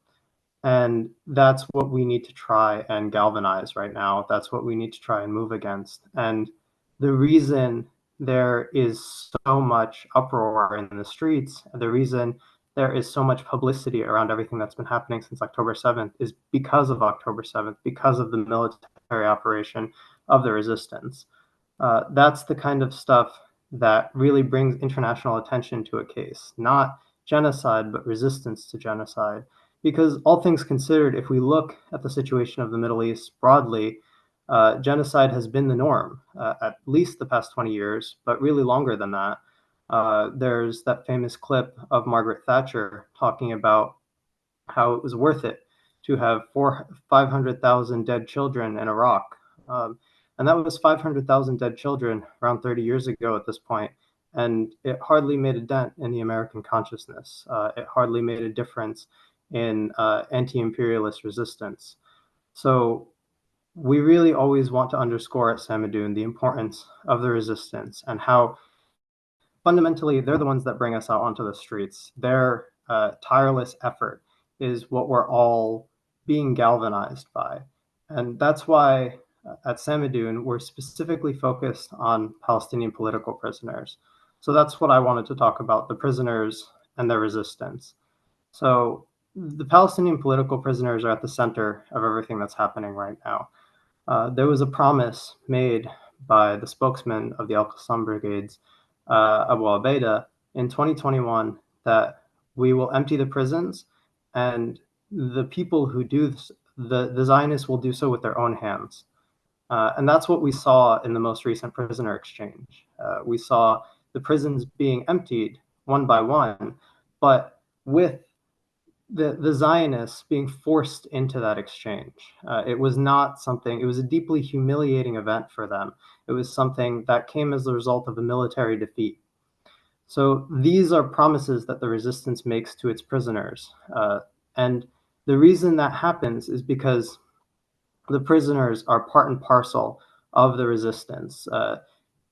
And that's what we need to try and galvanize right now. That's what we need to try and move against. And the reason there is so much uproar in the streets, the reason there is so much publicity around everything that's been happening since October 7th is because of October 7th, because of the military operation of the resistance. That's the kind of stuff that really brings international attention to a case, not genocide, but resistance to genocide. Because all things considered, if we look at the situation of the Middle East broadly, genocide has been the norm, at least the past 20 years, but really longer than that. There's that famous clip of Margaret Thatcher talking about how it was worth it to have 500,000 dead children in Iraq. And that was 500,000 dead children around 30 years ago at this point. And it hardly made a dent in the American consciousness. It hardly made a difference in anti-imperialist resistance. So we really always want to underscore at Samidoun the importance of the resistance and how fundamentally they're the ones that bring us out onto the streets. Their tireless effort is what we're all being galvanized by. And that's why at Samidoun, we're specifically focused on Palestinian political prisoners. So that's what I wanted to talk about, the prisoners and their resistance. So the Palestinian political prisoners are at the center of everything that's happening right now. There was a promise made by the spokesman of the Al-Qassam brigades, Abu Ubaida, in 2021 that we will empty the prisons, and the people who do this, the Zionists will do so with their own hands. And that's what we saw in the most recent prisoner exchange. We saw the prisons being emptied one by one, but with the Zionists being forced into that exchange. It was not something, it was a deeply humiliating event for them. It was something that came as a result of a military defeat. So these are promises that the resistance makes to its prisoners. And the reason that happens is because the prisoners are part and parcel of the resistance.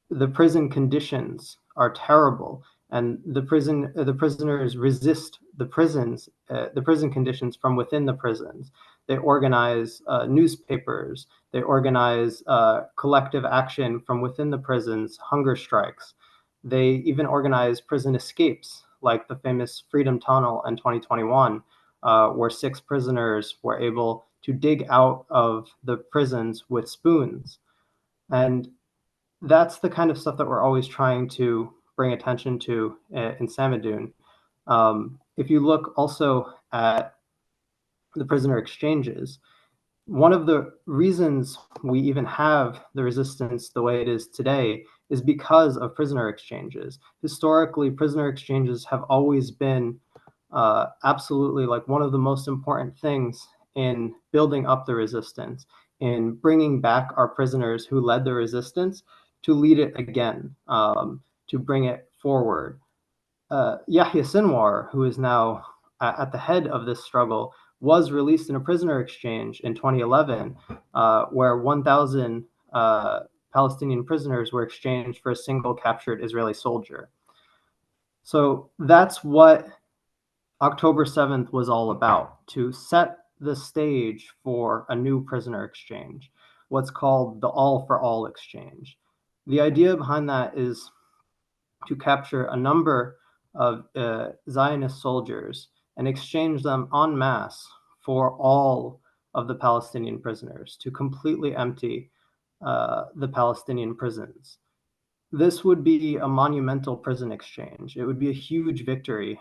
The prison conditions are terrible, and the prisoners resist the prison conditions from within the prisons. They organize newspapers. They organize collective action from within the prisons, hunger strikes. They even organize prison escapes, like the famous Freedom Tunnel in 2021, where 6 prisoners were able to dig out of the prisons with spoons. And that's the kind of stuff that we're always trying to bring attention to in Samidoun. If you look also at the prisoner exchanges, one of the reasons we even have the resistance the way it is today is because of prisoner exchanges. Historically, prisoner exchanges have always been absolutely like one of the most important things in building up the resistance, in bringing back our prisoners who led the resistance to lead it again, to bring it forward. Yahya Sinwar, who is now at the head of this struggle, was released in a prisoner exchange in 2011, where 1,000 Palestinian prisoners were exchanged for a single captured Israeli soldier. So that's what October 7th was all about, to set the stage for a new prisoner exchange, what's called the All for All exchange. The idea behind that is to capture a number of Zionist soldiers and exchange them en masse for all of the Palestinian prisoners, to completely empty the Palestinian prisons. This would be a monumental prison exchange. It would be a huge victory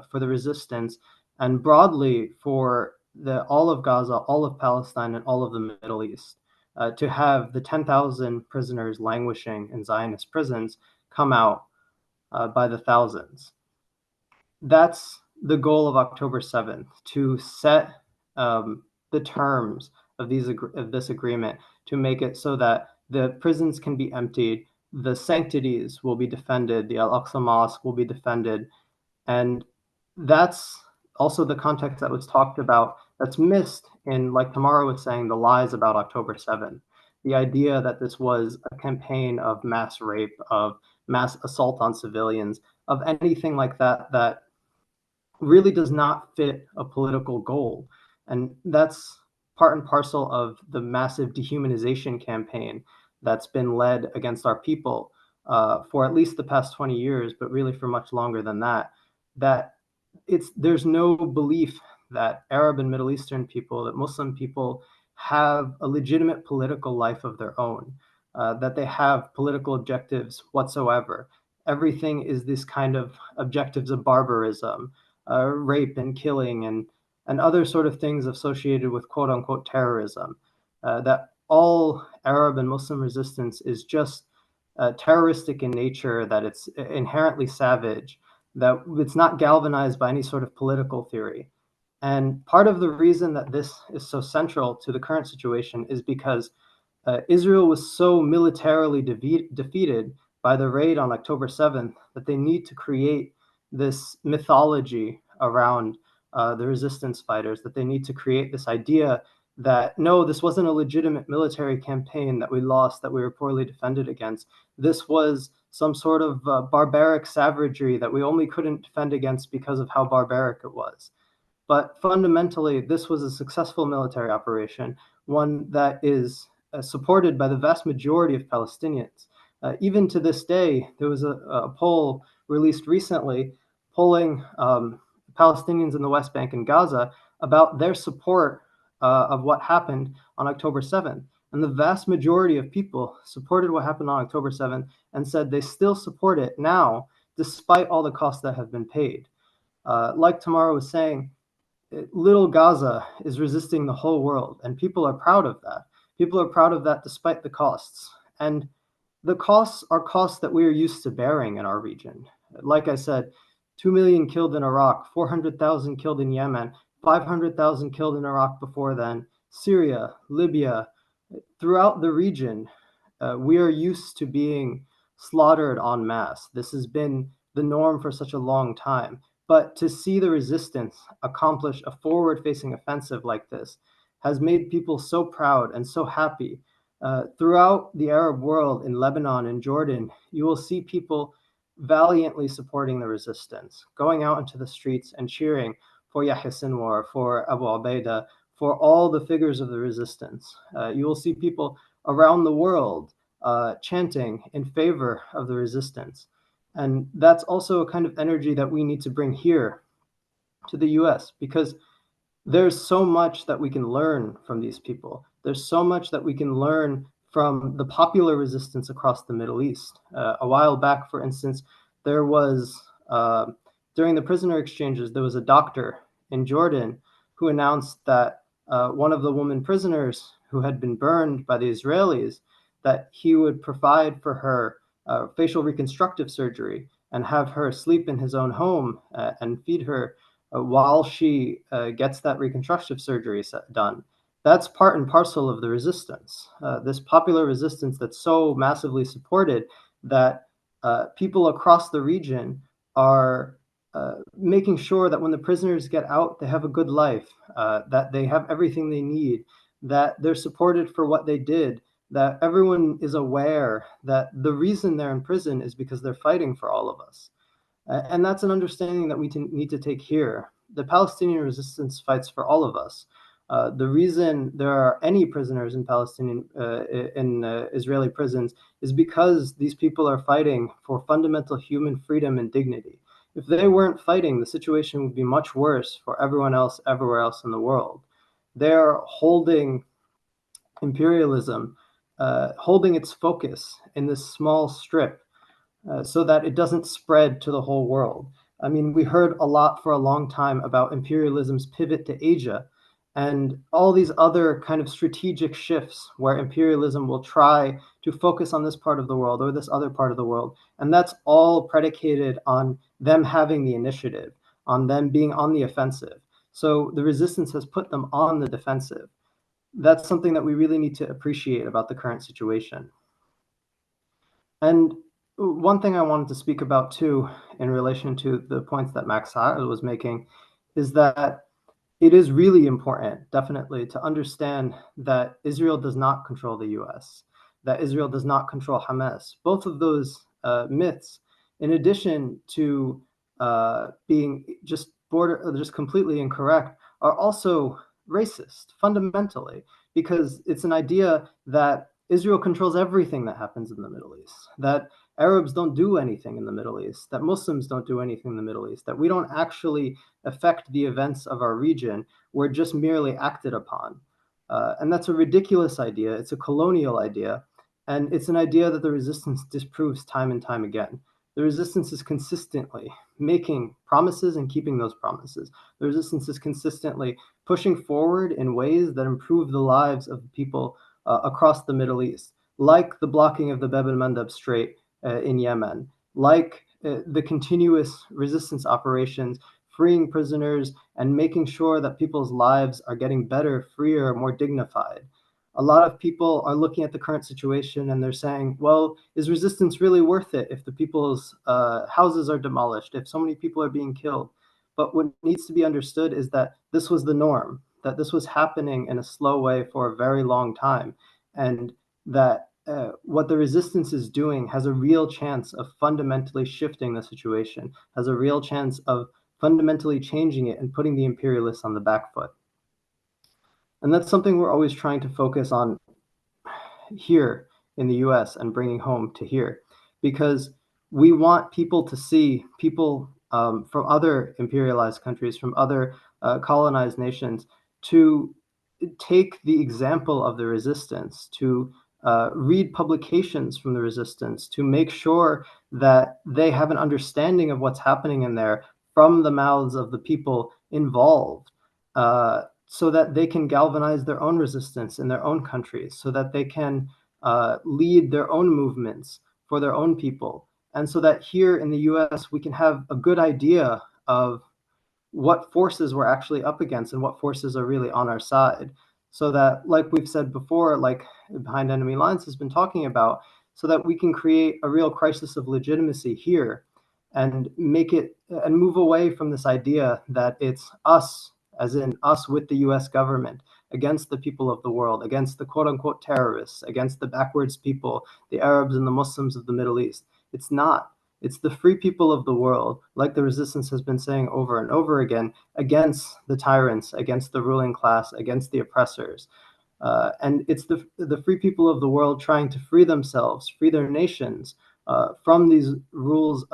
for the resistance and broadly for all of Gaza, all of Palestine, and all of the Middle East. To have the 10,000 prisoners languishing in Zionist prisons come out by the thousands. That's the goal of October 7th, to set the terms of this agreement, to make it so that the prisons can be emptied, the sanctities will be defended, the Al-Aqsa Mosque will be defended. And that's also the context that was talked about, that's missed in, like Tamara was saying, the lies about October 7th. The idea that this was a campaign of mass rape, of mass assault on civilians, of anything like that, that really does not fit a political goal. And that's part and parcel of the massive dehumanization campaign that's been led against our people for at least the past 20 years, but really for much longer than that, there's no belief that Arab and Middle Eastern people, that Muslim people have a legitimate political life of their own, that they have political objectives whatsoever. Everything is this kind of objectives of barbarism, rape and killing and other sort of things associated with quote unquote terrorism. That all Arab and Muslim resistance is just terroristic in nature, that it's inherently savage, that it's not galvanized by any sort of political theory. And part of the reason that this is so central to the current situation is because Israel was so militarily defeated by the raid on October 7th that they need to create this mythology around the resistance fighters, that they need to create this idea that, no, this wasn't a legitimate military campaign that we lost, that we were poorly defended against. This was some sort of barbaric savagery that we only couldn't defend against because of how barbaric it was. But fundamentally, this was a successful military operation one that is supported by the vast majority of Palestinians. Even to this day, there was a poll released recently polling Palestinians in the West Bank and Gaza about their support of what happened on October 7th. And the vast majority of people supported what happened on October 7th and said they still support it now, despite all the costs that have been paid. Like Tamara was saying, little Gaza is resisting the whole world, and people are proud of that. People are proud of that despite the costs. And the costs are costs that we are used to bearing in our region. Like I said, 2 million killed in Iraq, 400,000 killed in Yemen, 500,000 killed in Iraq before then, Syria, Libya. Throughout the region, we are used to being slaughtered en masse. This has been the norm for such a long time. But to see the resistance accomplish a forward-facing offensive like this has made people so proud and so happy. Throughout the Arab world, in Lebanon and Jordan, you will see people valiantly supporting the resistance, going out into the streets and cheering for Yahya Sinwar, for Abu Ubaidah, for all the figures of the resistance. You will see people around the world chanting in favor of the resistance. And that's also a kind of energy that we need to bring here to the US, because there's so much that we can learn from these people. There's so much that we can learn from the popular resistance across the Middle East. A while back, for instance, there was, during the prisoner exchanges, there was a doctor in Jordan who announced that one of the women prisoners who had been burned by the Israelis, that he would provide for her facial reconstructive surgery and have her sleep in his own home and feed her while she gets that reconstructive surgery done. That's part and parcel of the resistance, this popular resistance that's so massively supported that people across the region are making sure that when the prisoners get out, they have a good life, that they have everything they need, that they're supported for what they did, that everyone is aware that the reason they're in prison is because they're fighting for all of us. And that's an understanding that we need to take here. The Palestinian resistance fights for all of us. The reason there are any prisoners in Palestinian, Israeli prisons is because these people are fighting for fundamental human freedom and dignity. If they weren't fighting, the situation would be much worse for everyone else, everywhere else in the world. They're holding imperialism, holding its focus in this small strip so that it doesn't spread to the whole world. I mean, we heard a lot for a long time about imperialism's pivot to Asia and all these other kind of strategic shifts where imperialism will try to focus on this part of the world or this other part of the world. And that's all predicated on them having the initiative, on them being on the offensive. So the resistance has put them on the defensive. That's something that we really need to appreciate about the current situation. And one thing I wanted to speak about too, in relation to the points that Max was making, is that it is really important, definitely, to understand that Israel does not control the US, that Israel does not control Hamas. Both of those myths, in addition to being just completely incorrect, are also racist, fundamentally, because it's an idea that Israel controls everything that happens in the Middle East, that Arabs don't do anything in the Middle East, that Muslims don't do anything in the Middle East, that we don't actually affect the events of our region, we're just merely acted upon. And that's a ridiculous idea. It's a colonial idea. And it's an idea that the resistance disproves time and time again. The resistance is consistently making promises and keeping those promises. The resistance is consistently pushing forward in ways that improve the lives of people across the Middle East, like the blocking of the Bab el-Mandeb Strait in Yemen, like the continuous resistance operations, freeing prisoners and making sure that people's lives are getting better, freer, more dignified. A lot of people are looking at the current situation and they're saying, well, is resistance really worth it if the people's houses are demolished, if so many people are being killed? But what needs to be understood is that this was the norm, that this was happening in a slow way for a very long time, and that what the resistance is doing has a real chance of fundamentally shifting the situation, has a real chance of fundamentally changing it and putting the imperialists on the back foot. And that's something we're always trying to focus on here in the US and bringing home to here, because we want people to see people from other imperialized countries, from other colonized nations, to take the example of the resistance, to read publications from the resistance, to make sure that they have an understanding of what's happening in there from the mouths of the people involved, so that they can galvanize their own resistance in their own countries, so that they can lead their own movements for their own people. And so that here in the US, we can have a good idea of what forces we're actually up against and what forces are really on our side. So that, like we've said before, like Behind Enemy Lines has been talking about, so that we can create a real crisis of legitimacy here and make it and move away from this idea that it's us, as in us with the US government, against the people of the world, against the quote unquote terrorists, against the backwards people, the Arabs and the Muslims of the Middle East. It's not. It's the free people of the world, like the resistance has been saying over and over again, against the tyrants, against the ruling class, against the oppressors. And it's the free people of the world trying to free themselves, free their nations from these rules,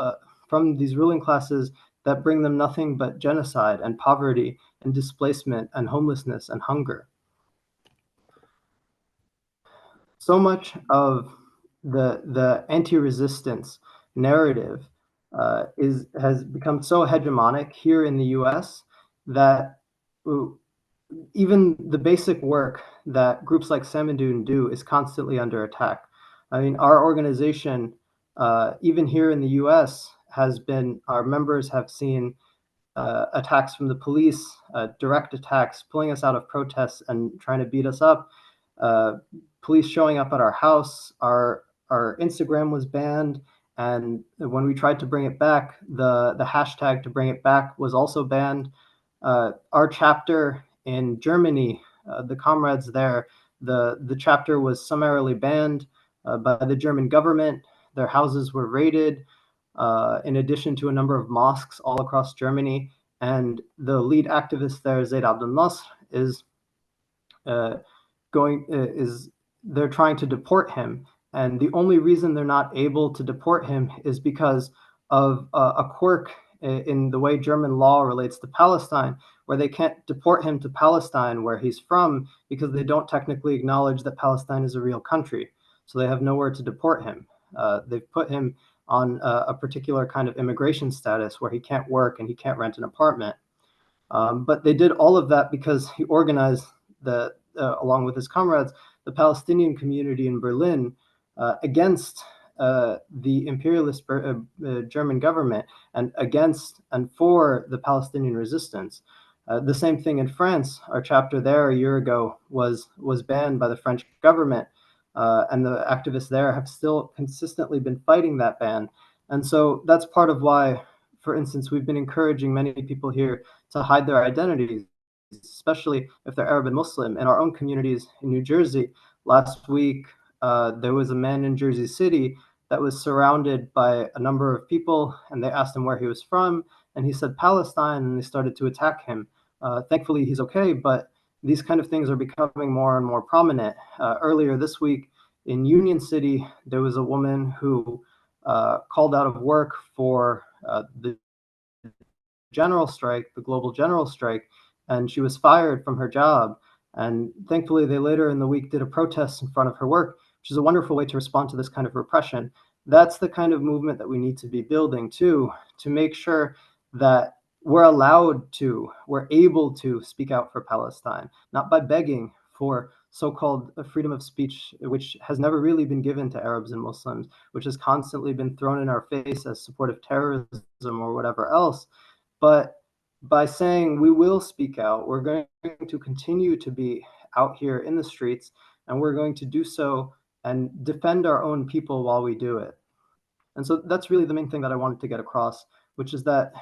from these ruling classes that bring them nothing but genocide and poverty and displacement and homelessness and hunger. So much of the anti-resistance narrative has become so hegemonic here in the US that even the basic work that groups like Samidoun do is constantly under attack. I mean, our organization, even here in the US, our members have seen attacks from the police, direct attacks, pulling us out of protests and trying to beat us up, police showing up at our house. Our Instagram was banned, and when we tried to bring it back, the hashtag to bring it back was also banned. Our chapter in Germany, the comrades there, the chapter was summarily banned by the German government. Their houses were raided, in addition to a number of mosques all across Germany. And the lead activist there, Zaid Abdel Nasr, they're trying to deport him. And the only reason they're not able to deport him is because of a quirk in the way German law relates to Palestine, where they can't deport him to Palestine, where he's from, because they don't technically acknowledge that Palestine is a real country. So they have nowhere to deport him. They've put him on a particular kind of immigration status where he can't work and he can't rent an apartment. But they did all of that because he organized, along with his comrades, the Palestinian community in Berlin against the imperialist German government and against and for the Palestinian resistance. The same thing in France. Our chapter there a year ago was banned by the French government, and the activists there have still consistently been fighting that ban. And so that's part of why, for instance, we've been encouraging many people here to hide their identities, especially if they're Arab and Muslim. In our own communities in New Jersey, last week, there was a man in Jersey City that was surrounded by a number of people, and they asked him where he was from, and he said Palestine, and they started to attack him. Thankfully, he's okay, but these kind of things are becoming more and more prominent. Earlier this week in Union City, there was a woman who called out of work for the general strike, the global general strike, and she was fired from her job. And thankfully, they later in the week did a protest in front of her work, which is a wonderful way to respond to this kind of repression. That's the kind of movement that we need to be building too, to make sure that we're able to speak out for Palestine, not by begging for so-called freedom of speech, which has never really been given to Arabs and Muslims, which has constantly been thrown in our face as support of terrorism or whatever else, but by saying we will speak out, we're going to continue to be out here in the streets, and we're going to do so and defend our own people while we do it. And so that's really the main thing that I wanted to get across, which is that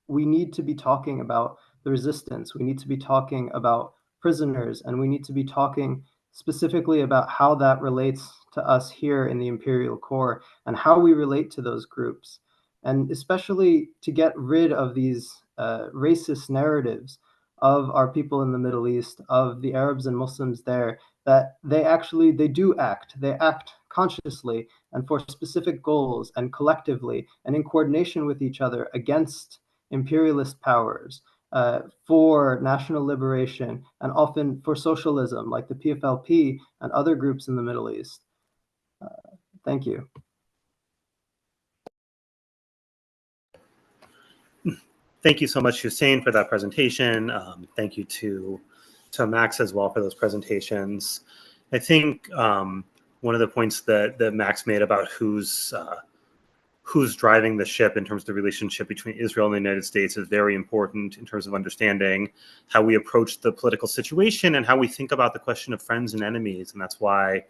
we need to be talking about the resistance. We need to be talking about prisoners, and we need to be talking specifically about how that relates to us here in the Imperial Core and how we relate to those groups. And especially to get rid of these racist narratives of our people in the Middle East, of the Arabs and Muslims there, that they do act. They act consciously and for specific goals and collectively and in coordination with each other against imperialist powers, for national liberation, and often for socialism, like the PFLP and other groups in the Middle East. Thank you. Thank you so much, Hussein, for that presentation. Thank you to Max as well for those presentations. I think one of the points that Max made about who's driving the ship in terms of the relationship between Israel and the United States is very important in terms of understanding how we approach the political situation and how we think about the question of friends and enemies. And that's why,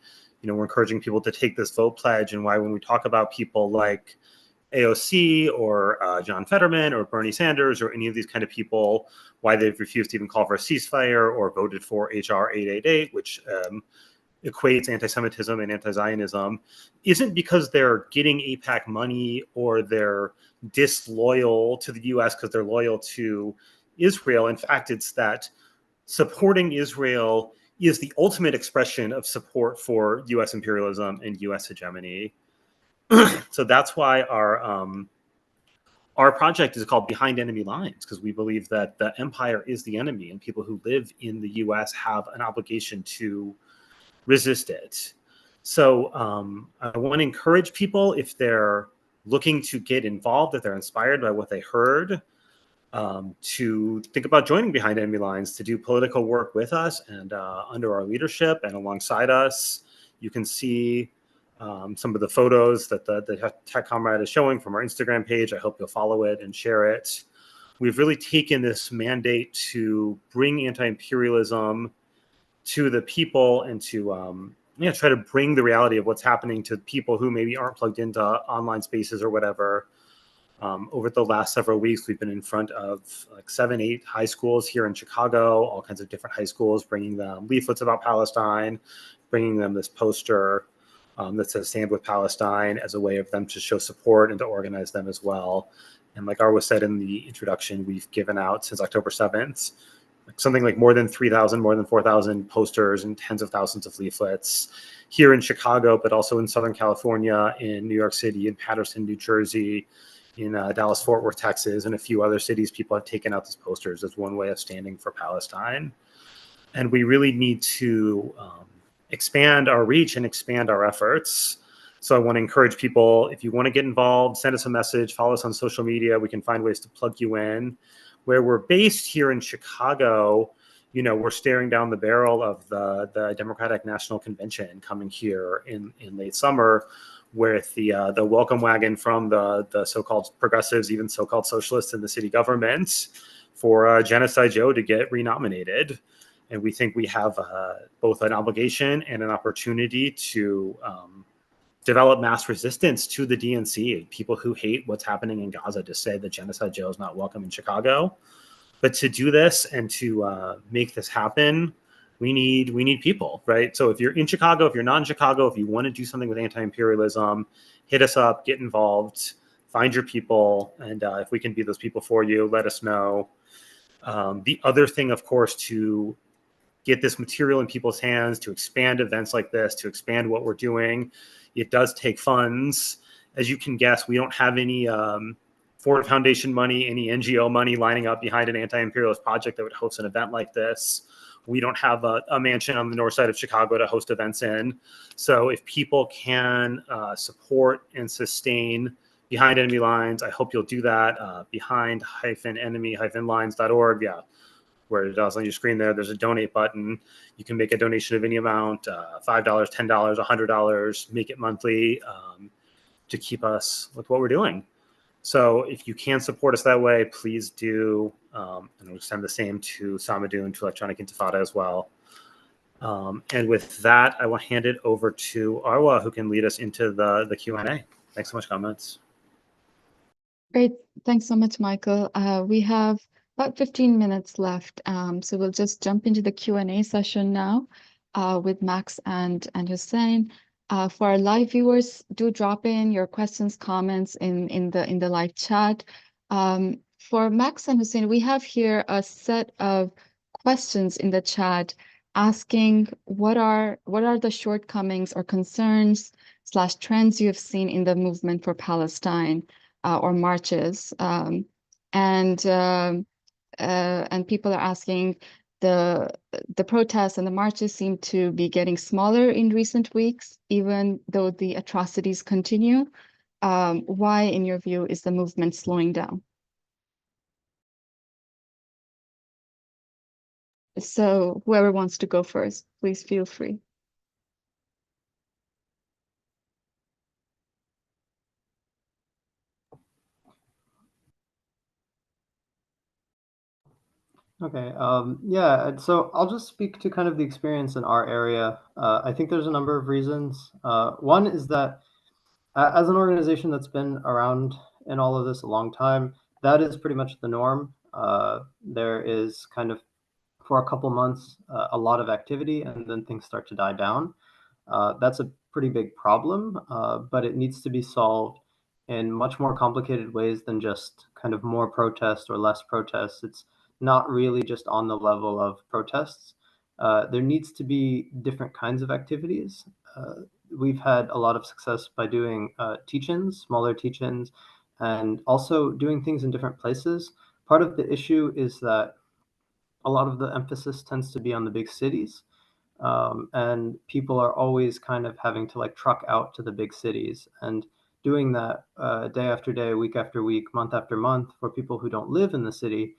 we're encouraging people to take this vote pledge, and why when we talk about people like AOC or John Fetterman or Bernie Sanders or any of these kind of people, why they've refused to even call for a ceasefire or voted for HR 888, which equates anti-Semitism and anti-Zionism, isn't because they're getting AIPAC money or they're disloyal to the US because they're loyal to Israel. In fact, it's that supporting Israel is the ultimate expression of support for US imperialism and US hegemony. So that's why our project is called Behind Enemy Lines, because we believe that the empire is the enemy and people who live in the US have an obligation to resist it. So I want to encourage people, if they're looking to get involved, if they're inspired by what they heard, to think about joining Behind Enemy Lines, to do political work with us and under our leadership and alongside us. You can see some of the photos that the Tech Comrade is showing from our Instagram page. I hope you'll follow it and share it. We've really taken this mandate to bring anti-imperialism to the people and to try to bring the reality of what's happening to people who maybe aren't plugged into online spaces or whatever. Over the last several weeks, we've been in front of like 7-8 high schools here in Chicago, all kinds of different high schools, bringing them leaflets about Palestine, bringing them this poster that says "Stand with Palestine" as a way of them to show support and to organize them as well. And like Arwa said in the introduction, we've given out since October 7th, something like more than 3,000, more than 4,000 posters and tens of thousands of leaflets here in Chicago, but also in Southern California, in New York City, in Paterson, New Jersey, in Dallas, Fort Worth, Texas, and a few other cities. People have taken out these posters as one way of standing for Palestine. And we really need to expand our reach and expand our efforts. So I want to encourage people, if you want to get involved, send us a message, follow us on social media. We can find ways to plug you in. Where we're based here in Chicago, we're staring down the barrel of the Democratic National Convention coming here in late summer, with the welcome wagon from the so-called progressives, even so-called socialists in the city government, for Genocide Joe to get renominated. And we think we have both an obligation and an opportunity to develop mass resistance to the DNC, people who hate what's happening in Gaza, to say that Genocide Joe is not welcome in Chicago. But to do this and to make this happen, we need people, right? So if you're in Chicago, if you're not in Chicago, if you want to do something with anti-imperialism, hit us up, get involved, find your people, and if we can be those people for you, let us know. The other thing, of course, to get this material in people's hands, to expand events like this, to expand what we're doing, it does take funds. As you can guess, we don't have any Ford Foundation money, any NGO money lining up behind an anti-imperialist project that would host an event like this. We don't have a mansion on the north side of Chicago to host events in. So if people can support and sustain Behind Enemy Lines, I hope you'll do that. Behind-enemy-lines.org. Yeah, where it is on your screen there's a donate button. You can make a donation of any amount, $5, $10, $100, make it monthly, to keep us with what we're doing. So if you can support us that way, please do. And we'll send the same to Samidoun, to Electronic Intifada as well. And with that, I will hand it over to Arwa, who can lead us into the Q&A. Thanks so much, comments. Great. Thanks so much, Michael. We have about 15 minutes left. So we'll just jump into the Q&A session now with Max and Hussein. For our live viewers, do drop in your questions, comments in the live chat. for Max and Hussein, we have here a set of questions in the chat asking what are the shortcomings or concerns / trends you have seen in the movement for Palestine or marches, and people are asking the protests and the marches seem to be getting smaller in recent weeks, even though the atrocities continue. Why, in your view, is the movement slowing down? So whoever wants to go first, please feel free. Okay, yeah, and so I'll just speak to kind of the experience in our area. I think there's a number of reasons. One is that as an organization that's been around in all of this a long time, that is pretty much the norm. There is kind of, for a couple months, a lot of activity, and then things start to die down. That's a pretty big problem, but it needs to be solved in much more complicated ways than just kind of more protests or less protests. It's not really just on the level of protests. There needs to be different kinds of activities. We've had a lot of success by doing teach-ins, smaller teach-ins, and also doing things in different places. Part of the issue is that a lot of the emphasis tends to be on the big cities. And people are always kind of having to like truck out to the big cities, and doing that day after day, week after week, month after month for people who don't live in the city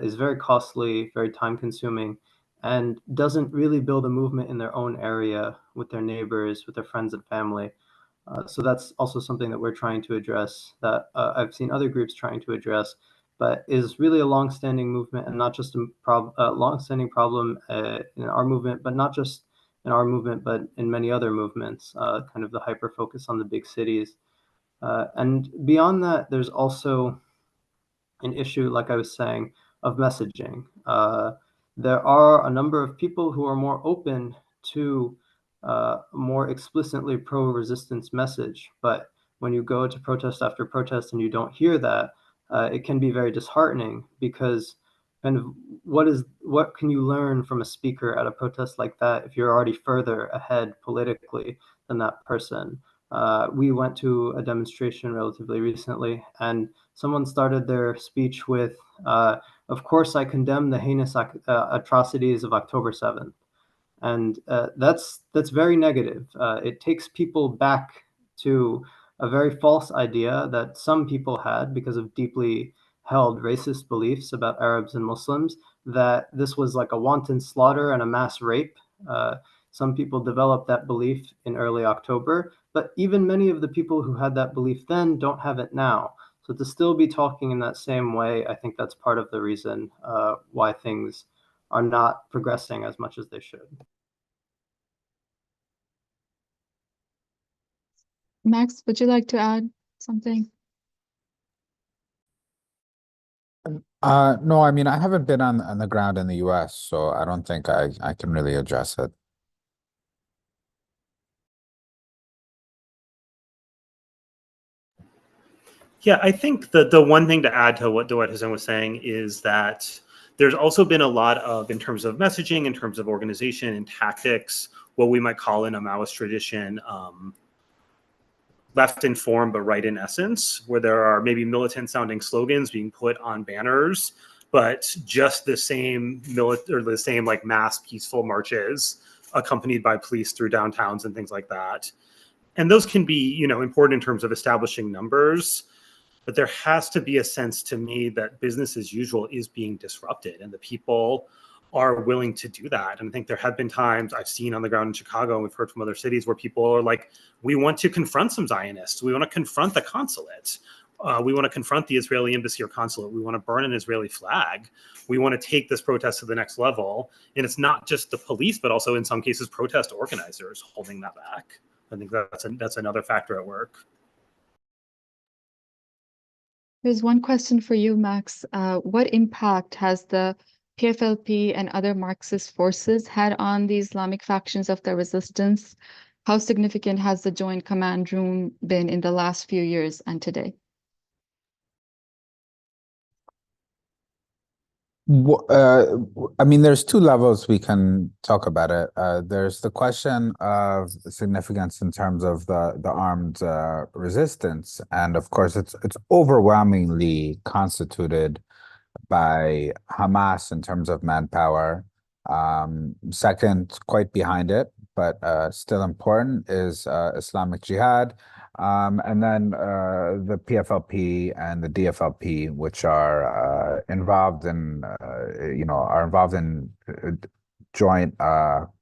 is very costly, very time consuming, and doesn't really build a movement in their own area with their neighbors, with their friends and family. So that's also something that we're trying to address, that I've seen other groups trying to address, but is really a long-standing movement, and not just a long-standing problem in our movement, but not just in our movement, but in many other movements, kind of the hyper-focus on the big cities. And beyond that, there's also an issue, like I was saying, of messaging. There are a number of people who are more open to more explicitly pro-resistance message, but when you go to protest after protest and you don't hear that, it can be very disheartening, because kind of what can you learn from a speaker at a protest like that if you're already further ahead politically than that person? We went to a demonstration relatively recently, and someone started their speech with, of course, I condemn the heinous atrocities of October 7th. And that's very negative. It takes people back to a very false idea that some people had because of deeply held racist beliefs about Arabs and Muslims, that this was like a wanton slaughter and a mass rape. Some people developed that belief in early October, but even many of the people who had that belief then don't have it now. So to still be talking in that same way, I think that's part of the reason why things are not progressing as much as they should. Max, would you like to add something? No, I mean, I haven't been on the ground in the US, so I don't think I can really address it. Yeah, I think the one thing to add to what Hussein was saying is that there's also been a lot of, in terms of messaging, in terms of organization and tactics, what we might call in a Maoist tradition, left in form but right in essence, where there are maybe militant sounding slogans being put on banners, but just the same like mass peaceful marches accompanied by police through downtowns and things like that. And those can be, important in terms of establishing numbers, but there has to be a sense to me that business as usual is being disrupted, and the people are willing to do that. And I think there have been times I've seen on the ground in Chicago, and we've heard from other cities, where people are like, we want to confront some Zionists. We want to confront the consulate. We want to confront the Israeli embassy or consulate. We want to burn an Israeli flag. We want to take this protest to the next level. And it's not just the police, but also in some cases, protest organizers holding that back. I think that's another factor at work. There's one question for you, Max. What impact has the PFLP and other Marxist forces had on the Islamic factions of the resistance? How significant has the Joint Command Room been in the last few years and today? I mean, there's two levels we can talk about it. There's the question of significance in terms of the armed resistance, and of course, it's overwhelmingly constituted by Hamas in terms of manpower. Second, quite behind it, but still important, is Islamic Jihad. And then the PFLP and the DFLP, which are involved in, joint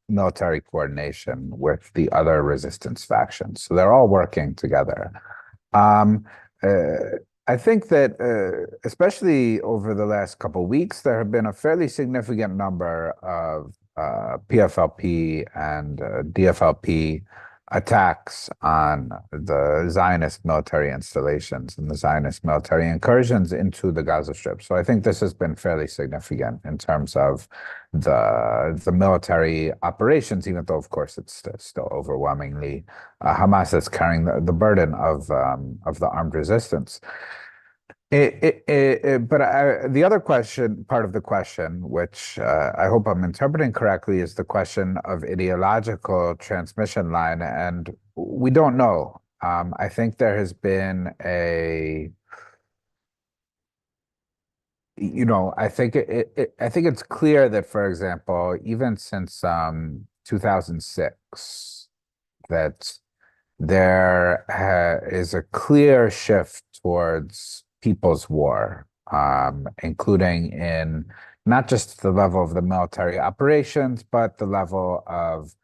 military coordination with the other resistance factions. So they're all working together. I think that especially over the last couple of weeks, there have been a fairly significant number of PFLP and DFLP attacks on the Zionist military installations and the Zionist military incursions into the Gaza Strip. So I think this has been fairly significant in terms of the military operations, even though, of course, it's still overwhelmingly Hamas that's carrying the burden of the armed resistance. The other part of the question, which I hope I'm interpreting correctly, is the question of ideological transmission line, and we don't know. I think there has been I think it's clear that, for example, even since 2006, that there is a clear shift towards people's war, including in not just the level of the military operations, but the level of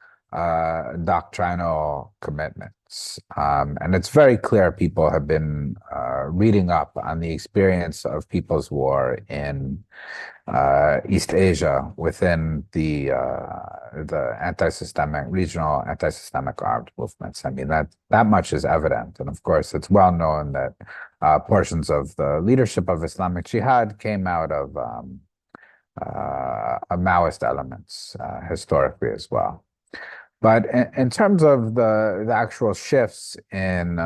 doctrinal commitments. And it's very clear people have been reading up on the experience of people's war in East Asia within the regional anti-systemic armed movements. I mean, that much is evident. And of course, it's well known that portions of the leadership of Islamic Jihad came out of Maoist elements historically as well. But in terms of the actual shifts in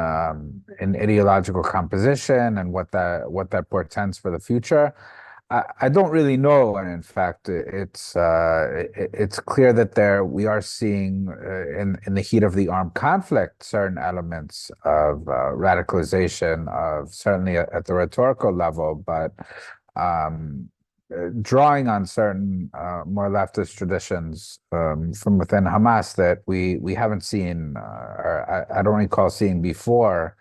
ideological composition and what that portends for the future, I don't really know. And in fact, it's clear that we are seeing in the heat of the armed conflict certain elements of radicalization, certainly at the rhetorical level, but drawing on certain more leftist traditions from within Hamas that we haven't seen, or I don't recall seeing before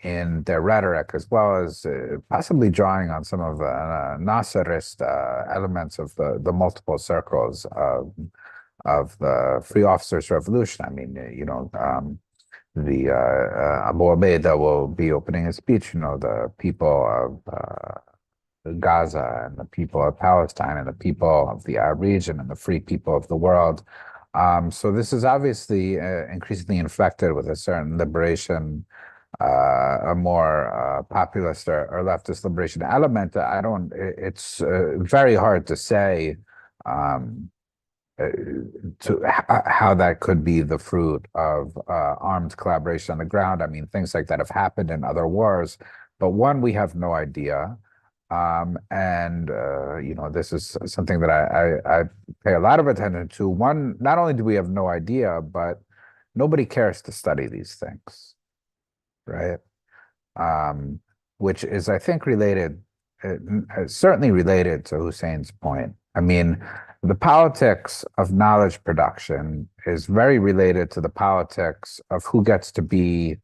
in their rhetoric, as well as possibly drawing on some of Nasserist elements of the multiple circles of the Free Officers Revolution. I mean, the Abu Ubaidah will be opening a speech. The people of Gaza and the people of Palestine and the people of the Arab region and the free people of the world. So this is obviously increasingly inflected with a certain liberation, a more populist or leftist liberation element. It's very hard to say how that could be the fruit of armed collaboration on the ground. I mean, things like that have happened in other wars, but one, we have no idea. This is something that I pay a lot of attention to. One, not only do we have no idea, but nobody cares to study these things, right? Which is, I think, certainly related to Hussein's point. I mean, the politics of knowledge production is very related to the politics of who gets to be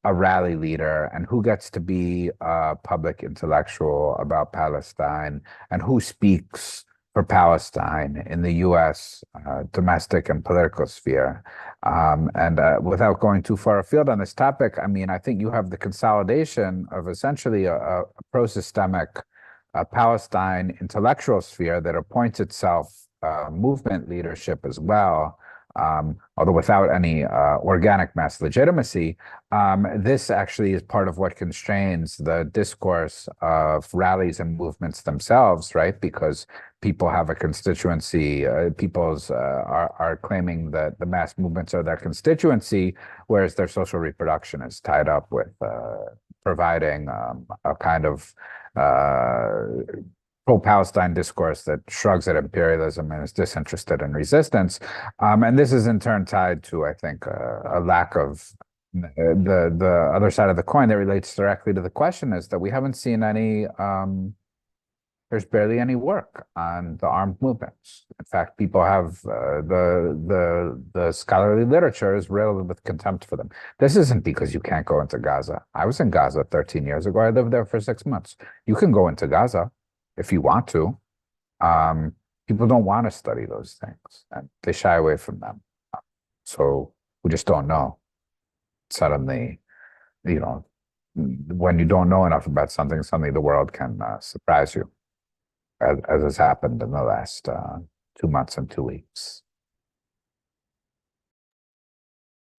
a rally leader and who gets to be a public intellectual about Palestine and who speaks for Palestine in the U.S. Domestic and political sphere. Without going too far afield on this topic, I mean, I think you have the consolidation of essentially a pro-systemic Palestine intellectual sphere that appoints itself movement leadership as well. Although without any organic mass legitimacy, this actually is part of what constrains the discourse of rallies and movements themselves, right? Because people have a constituency, people's are claiming that the mass movements are their constituency, whereas their social reproduction is tied up with providing a kind of pro-Palestine discourse that shrugs at imperialism and is disinterested in resistance. And this is in turn tied to, I think, a lack of the other side of the coin that relates directly to the question is that we haven't seen any, there's barely any work on the armed movements. In fact, people have the scholarly literature is riddled with contempt for them. This isn't because you can't go into Gaza. I was in Gaza 13 years ago. I lived there for 6 months. You can go into Gaza if you want to. People don't want to study those things, and they shy away from them. So we just don't know. Suddenly, when you don't know enough about something, suddenly the world can surprise you, as has happened in the last 2 months and 2 weeks.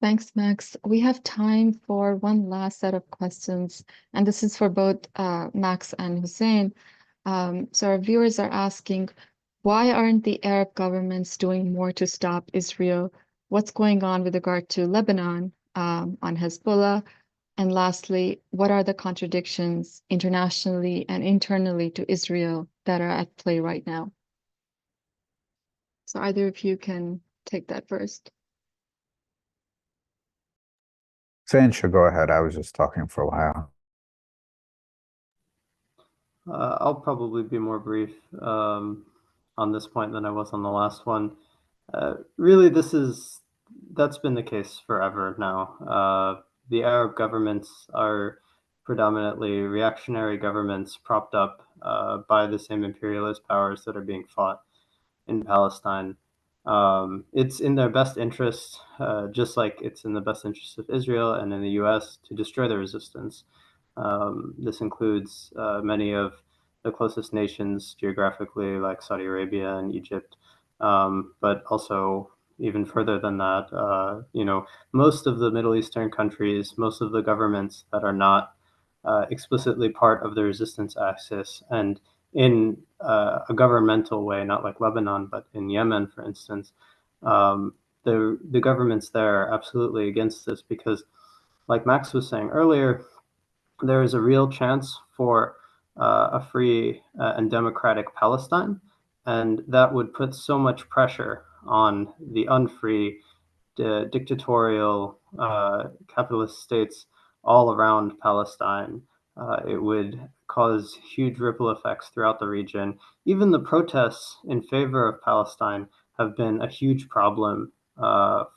Thanks, Max. We have time for one last set of questions, and this is for both Max and Hussein. So our viewers are asking, why aren't the Arab governments doing more to stop Israel? What's going on with regard to Lebanon, on Hezbollah? And lastly, what are the contradictions internationally and internally to Israel that are at play right now? So either of you can take that first. Hussein should go ahead. I was just talking for a while. I'll probably be more brief on this point than I was on the last one. Really, that's been the case forever now. The Arab governments are predominantly reactionary governments propped up by the same imperialist powers that are being fought in Palestine. It's in their best interest, just like it's in the best interest of Israel and in the US, to destroy the resistance. This includes many of the closest nations geographically, like Saudi Arabia and Egypt, but also even further than that, most of the Middle Eastern countries, most of the governments that are not explicitly part of the resistance axis, and in a governmental way, not like Lebanon, but in Yemen, for instance, the governments there are absolutely against this because, like Max was saying earlier, there is a real chance for a free and democratic Palestine, and that would put so much pressure on the unfree, dictatorial capitalist states all around Palestine. It would cause huge ripple effects throughout the region. Even the protests in favor of Palestine have been a huge problem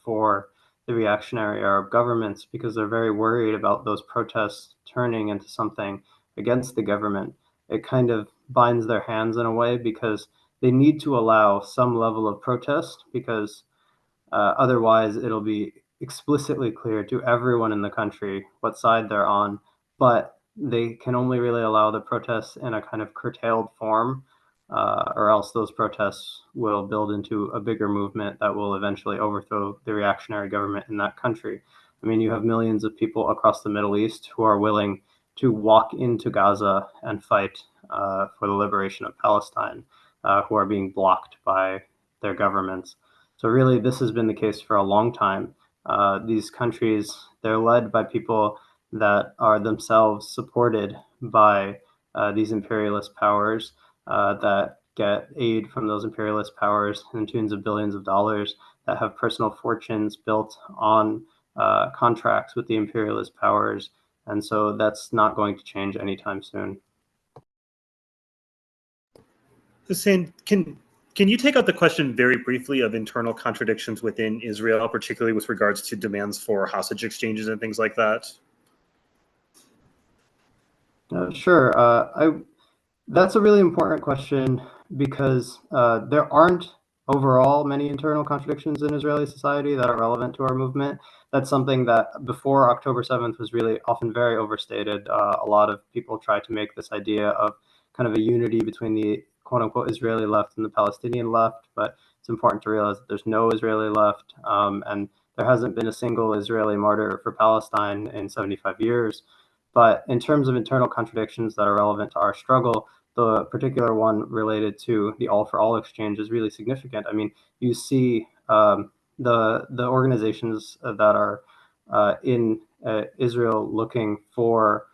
for the reactionary Arab governments because they're very worried about those protests turning into something against the government. It kind of binds their hands in a way because they need to allow some level of protest because otherwise it'll be explicitly clear to everyone in the country what side they're on, but they can only really allow the protests in a kind of curtailed form, or else those protests will build into a bigger movement that will eventually overthrow the reactionary government in that country. I mean, you have millions of people across the Middle East who are willing to walk into Gaza and fight for the liberation of Palestine, who are being blocked by their governments. So really, this has been the case for a long time. These countries, they're led by people that are themselves supported by these imperialist powers that get aid from those imperialist powers in tunes of billions of dollars, that have personal fortunes built on contracts with the imperialist powers. And so that's not going to change anytime soon. Hussein, can you take out the question very briefly of internal contradictions within Israel, particularly with regards to demands for hostage exchanges and things like that? Sure. That's a really important question because there aren't overall many internal contradictions in Israeli society that are relevant to our movement. That's something that before October 7th was really often very overstated. A lot of people try to make this idea of kind of a unity between the quote unquote Israeli left and the Palestinian left, but it's important to realize that there's no Israeli left, and there hasn't been a single Israeli martyr for Palestine in 75 years. But in terms of internal contradictions that are relevant to our struggle, the particular one related to the All for All exchange is really significant. I mean, you see the organizations that are in Israel looking for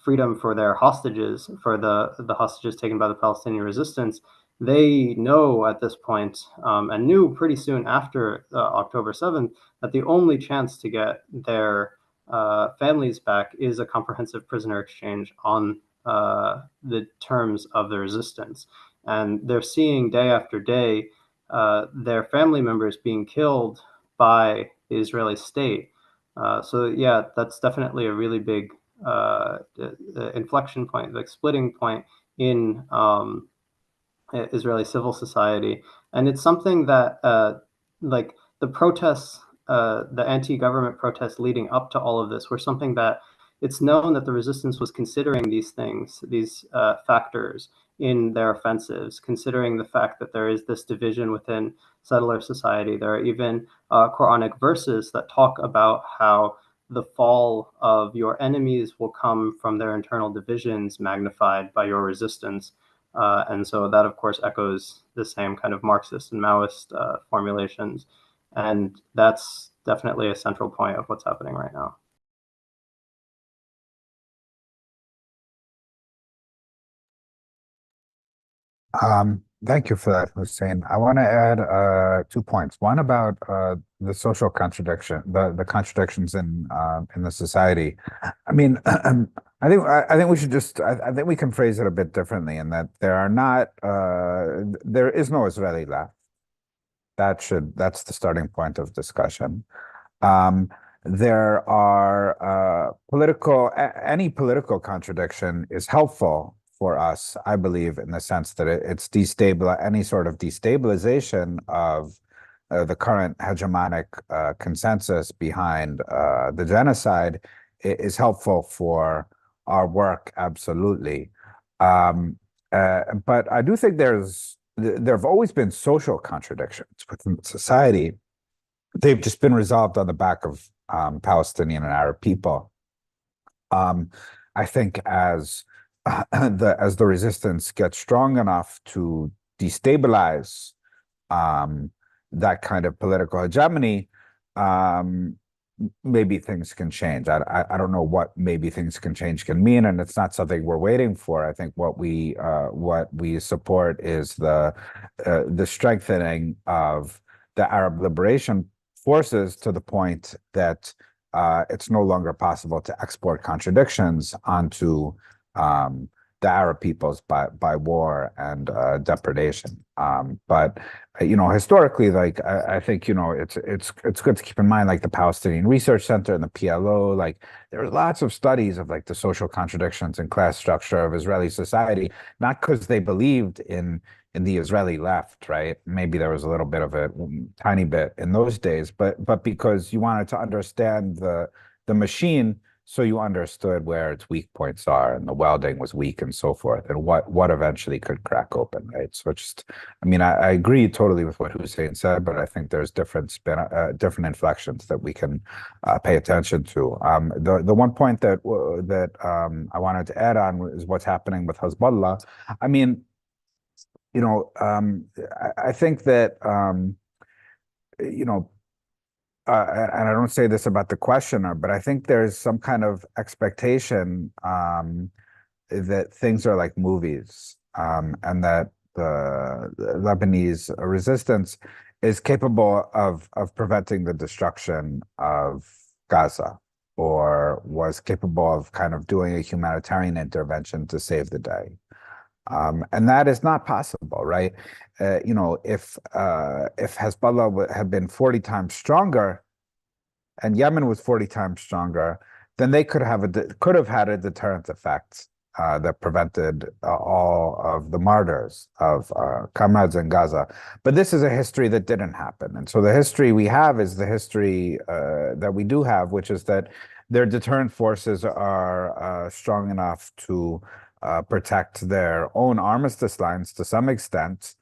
freedom for their hostages, for the hostages taken by the Palestinian resistance, they know at this point, and knew pretty soon after October 7th, that the only chance to get their families back is a comprehensive prisoner exchange on the terms of the resistance. And they're seeing day after day their family members being killed by the Israeli state. So yeah, that's definitely a really big inflection point, like splitting point in Israeli civil society. And it's something that like the protests, the anti-government protests leading up to all of this were something that it's known that the resistance was considering these things, these factors in their offensives, considering the fact that there is this division within settler society. There are even Quranic verses that talk about how the fall of your enemies will come from their internal divisions magnified by your resistance. And so that, of course, echoes the same kind of Marxist and Maoist formulations. And that's definitely a central point of what's happening right now. Thank you for that, Hussein. I want to add 2 points. One about the social contradiction, the contradictions in the society. I mean, I think we should just I think we can phrase it a bit differently in that there is no Israeli left. That's the starting point of discussion. There are any political contradiction is helpful for us, I believe, in the sense that it's any sort of destabilization of the current hegemonic consensus behind the genocide is helpful for our work, absolutely. But I do think there have always been social contradictions within society. They've just been resolved on the back of Palestinian and Arab people. I think as the resistance gets strong enough to destabilize that kind of political hegemony, maybe things can change. I don't know what maybe things can change can mean, and it's not something we're waiting for. I think what we support is the strengthening of the Arab liberation forces to the point that it's no longer possible to export contradictions onto the Arab peoples by war and depredation. But historically, like I think it's good to keep in mind, like the Palestinian Research Center and the PLO. Like there are lots of studies of like the social contradictions and class structure of Israeli society, not because they believed in the Israeli left, right? Maybe there was a little bit of a tiny bit in those days, but because you wanted to understand the machine, so you understood where its weak points are, and the welding was weak and so forth, and what eventually could crack open, right? So I agree totally with what Hussein said, but I think there's different inflections that we can pay attention to. The one point that I wanted to add on is what's happening with Hezbollah. I mean, I think that and I don't say this about the questioner, but I think there's some kind of expectation that things are like movies, and that the Lebanese resistance is capable of preventing the destruction of Gaza, or was capable of kind of doing a humanitarian intervention to save the day. And that is not possible, right? If Hezbollah had been 40 times stronger, and Yemen was 40 times stronger, then they could have had a deterrent effect that prevented all of the martyrs of comrades in Gaza. But this is a history that didn't happen, and so the history we have is the history that we do have, which is that their deterrent forces are strong enough to protect their own armistice lines to some extent,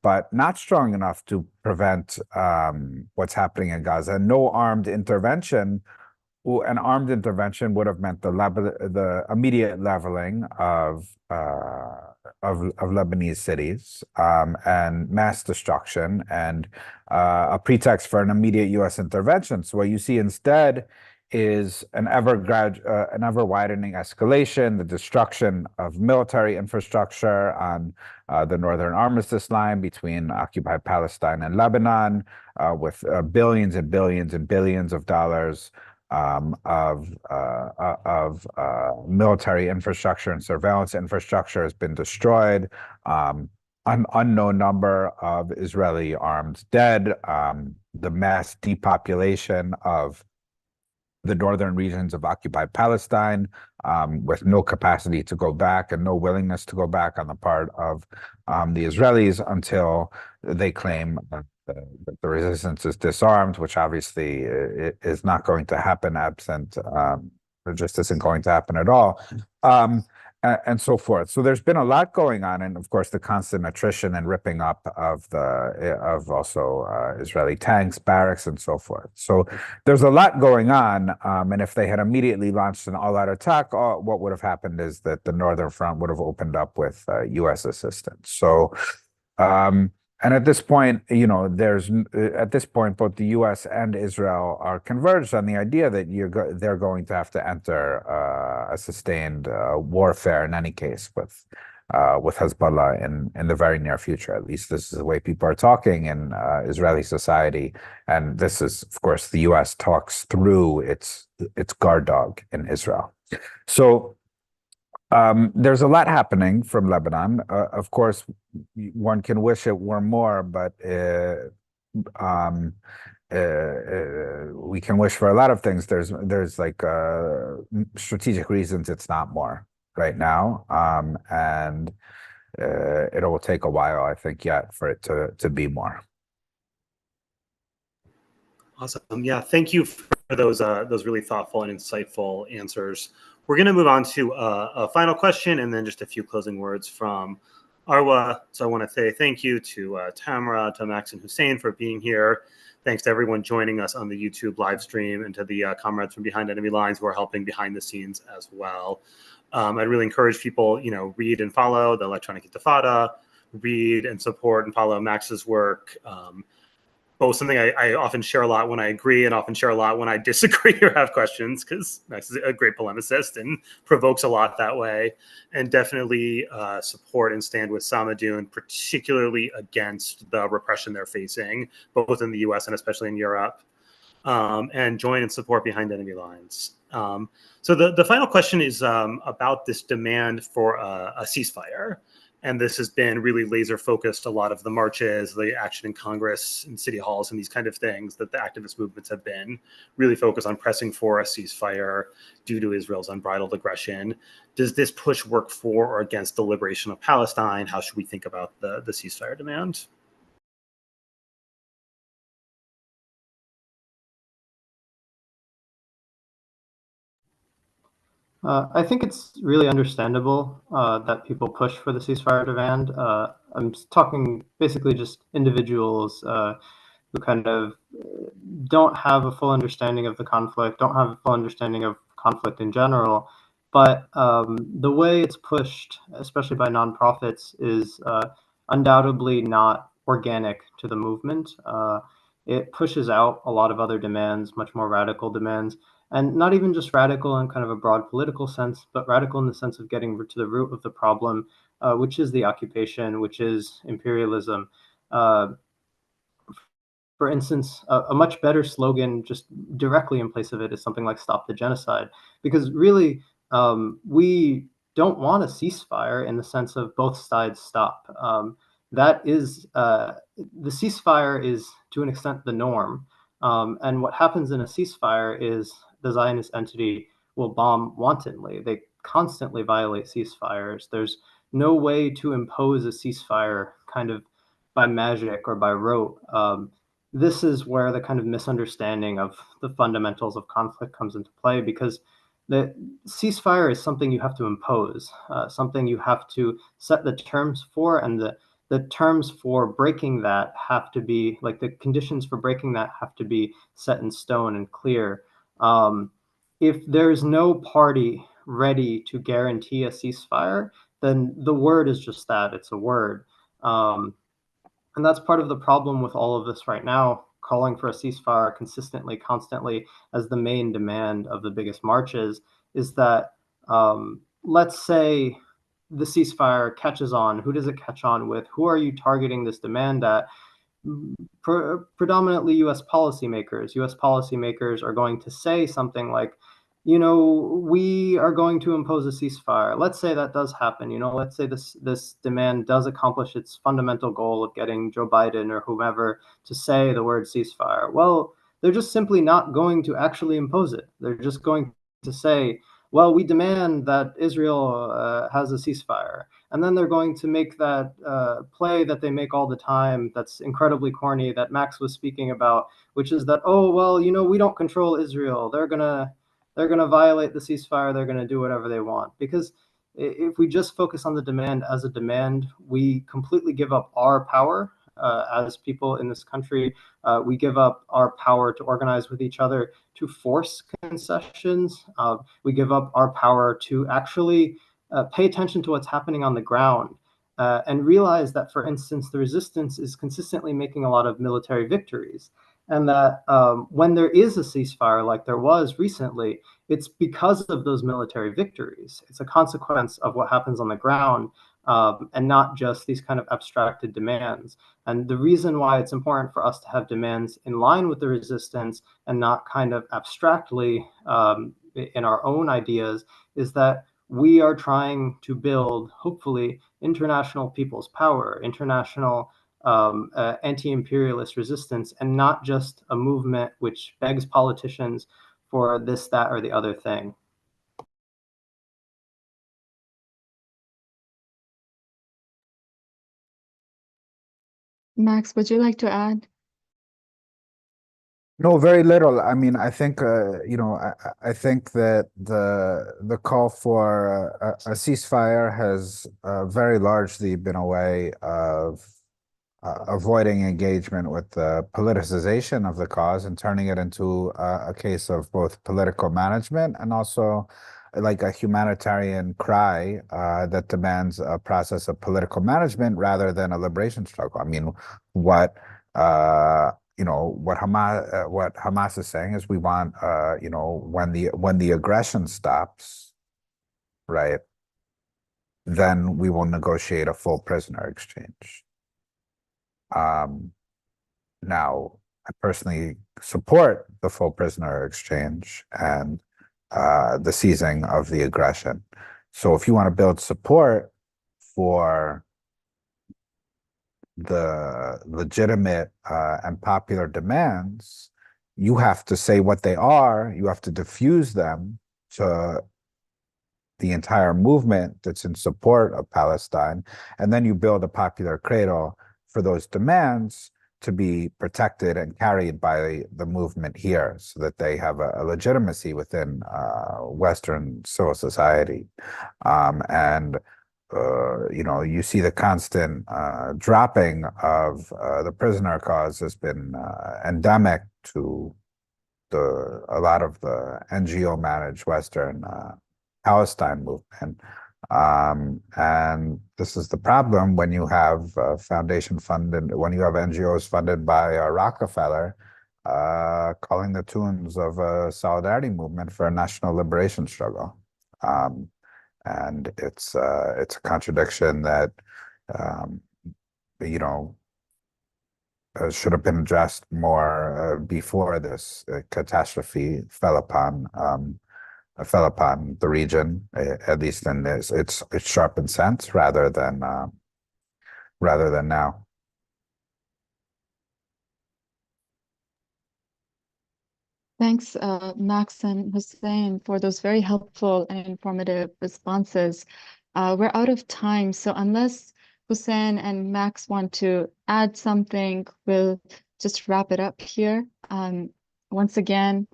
but not strong enough to prevent what's happening in Gaza. No armed intervention. An armed intervention would have meant the immediate leveling of Lebanese cities, and mass destruction, and a pretext for an immediate U.S. intervention. So what you see instead is an ever widening escalation, the destruction of military infrastructure on the northern armistice line between occupied Palestine and Lebanon, with billions and billions and billions of dollars of military infrastructure and surveillance infrastructure has been destroyed. An unknown number of Israeli armed dead, the mass depopulation of the northern regions of occupied Palestine, with no capacity to go back and no willingness to go back on the part of the Israelis until they claim that the resistance is disarmed, which obviously is not going to happen absent, it just isn't going to happen at all. And so forth. So there's been a lot going on, and of course the constant attrition and ripping up of also Israeli tanks, barracks, and so forth. So there's a lot going on, and if they had immediately launched an all-out attack, what would have happened is that the Northern Front would have opened up with U.S. assistance. So, and at this point, at this point, both the U.S. and Israel are converged on the idea that they're going to have to enter a sustained warfare in any case with Hezbollah in the very near future. At least this is the way people are talking in Israeli society, and this is, of course, the U.S. talks through its guard dog in Israel. So. There's a lot happening from Lebanon. Of course, one can wish it were more, but we can wish for a lot of things. There's like strategic reasons it's not more right now, and it will take a while, I think, yet for it to be more. Awesome. Yeah, thank you for those really thoughtful and insightful answers. We're going to move on to a final question and then just a few closing words from Arwa. So I want to say thank you to Tamara, to Max, and Hussein for being here. Thanks to everyone joining us on the YouTube live stream, and to the comrades from Behind Enemy Lines who are helping behind the scenes as well. I'd really encourage people, read and follow the Electronic Intifada, read and support and follow Max's work. Both something I often share a lot when I agree and often share a lot when I disagree or have questions, because Max is a great polemicist and provokes a lot that way. And definitely support and stand with Samidoun, particularly against the repression they're facing, both in the US and especially in Europe. And join and support Behind Enemy Lines. So the final question is about this demand for a ceasefire. And this has been really laser focused, a lot of the marches, the action in Congress and city halls and these kind of things that the activist movements have been really focused on pressing for a ceasefire due to Israel's unbridled aggression. Does this push work for or against the liberation of Palestine? How should we think about the ceasefire demand? I think it's really understandable that people push for the ceasefire demand. I'm talking basically just individuals who kind of don't have a full understanding of the conflict, don't have a full understanding of conflict in general. But the way it's pushed, especially by nonprofits, is undoubtedly not organic to the movement. It pushes out a lot of other demands, much more radical demands. And not even just radical in kind of a broad political sense, but radical in the sense of getting to the root of the problem, which is the occupation, which is imperialism. For instance, a much better slogan just directly in place of it is something like "Stop the Genocide," because really we don't want a ceasefire in the sense of both sides stop. That is, the ceasefire is to an extent the norm. And what happens in a ceasefire is the Zionist entity will bomb wantonly. They constantly violate ceasefires. There's no way to impose a ceasefire kind of by magic or by rote. This is where the kind of misunderstanding of the fundamentals of conflict comes into play, because the ceasefire is something you have to impose, something you have to set the terms for, and the terms for breaking that have to be, like, the conditions for breaking that have to be set in stone and clear. If there's no party ready to guarantee a ceasefire, then the word is just that, it's a word. And that's part of the problem with all of this right now. calling for a ceasefire consistently, constantly as the main demand of the biggest marches, is that let's say the ceasefire catches on. Who does it catch on with? Who are you targeting this demand at? Predominantly US policymakers. US policymakers are going to say something like, you know, we are going to impose a ceasefire. Let's say that does happen. You know, let's say this demand does accomplish its fundamental goal of getting Joe Biden or whomever to say the word ceasefire. Well, they're just simply not going to actually impose it. They're just going to say, well, we demand that Israel has a ceasefire. And then they're going to make that play that they make all the time that's incredibly corny that Max was speaking about, which is that, oh, well, you know, we don't control Israel. They're gonna violate the ceasefire. They're gonna do whatever they want. Because if we just focus on the demand as a demand, we completely give up our power as people in this country. We give up our power to organize with each other, to force concessions. We give up our power to actually pay attention to what's happening on the ground and realize that, for instance, the resistance is consistently making a lot of military victories. And that when there is a ceasefire like there was recently, it's because of those military victories. It's a consequence of what happens on the ground and not just these kind of abstracted demands. And the reason why it's important for us to have demands in line with the resistance and not kind of abstractly in our own ideas is that we are trying to build, hopefully, international people's power, international anti-imperialist resistance, and not just a movement which begs politicians for this, that, or the other thing. Max, would you like to add? No, very little. I mean, I think you know, I think that the call for a ceasefire has very largely been a way of avoiding engagement with the politicization of the cause and turning it into a case of both political management and also like a humanitarian cry that demands a process of political management rather than a liberation struggle. I mean, what you know, what Hamas is saying is we want you know, when the aggression stops, right, then we will negotiate a full prisoner exchange. Now, I personally support the full prisoner exchange and the ceasing of the aggression. So if you want to build support for the legitimate and popular demands, you have to say what they are, you have to diffuse them to the entire movement that's in support of Palestine, and then you build a popular cradle for those demands to be protected and carried by the movement here so that they have a legitimacy within Western civil society. You know, you see the constant dropping of the prisoner cause has been endemic to a lot of the NGO-managed Western Palestine movement. And this is the problem when you have foundation funded, when you have NGOs funded by Rockefeller calling the tunes of a solidarity movement for a national liberation struggle. And it's a contradiction that you know, should have been addressed more before this catastrophe fell upon the region, at least in its sharpened sense, rather than now. Thanks, Max and Hussein, for those very helpful and informative responses. We're out of time, so unless Hussein and Max want to add something, we'll just wrap it up here. Once again,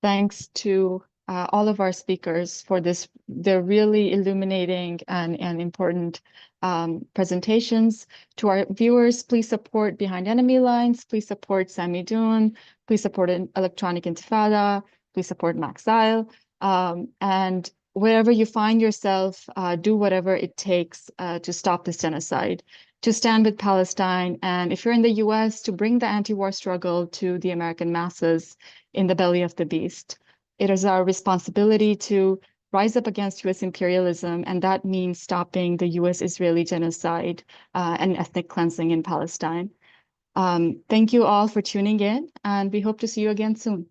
thanks to all of our speakers for they're really illuminating and important presentations. To our viewers, please support Behind Enemy Lines, please support Samidoun, please support Electronic Intifada, please support Max Zile, and wherever you find yourself, do whatever it takes to stop this genocide. to stand with Palestine, and if you're in the US, to bring the anti-war struggle to the American masses in the belly of the beast. It is our responsibility to rise up against US imperialism, and that means stopping the US-Israeli genocide and ethnic cleansing in Palestine. Thank you all for tuning in, and we hope to see you again soon.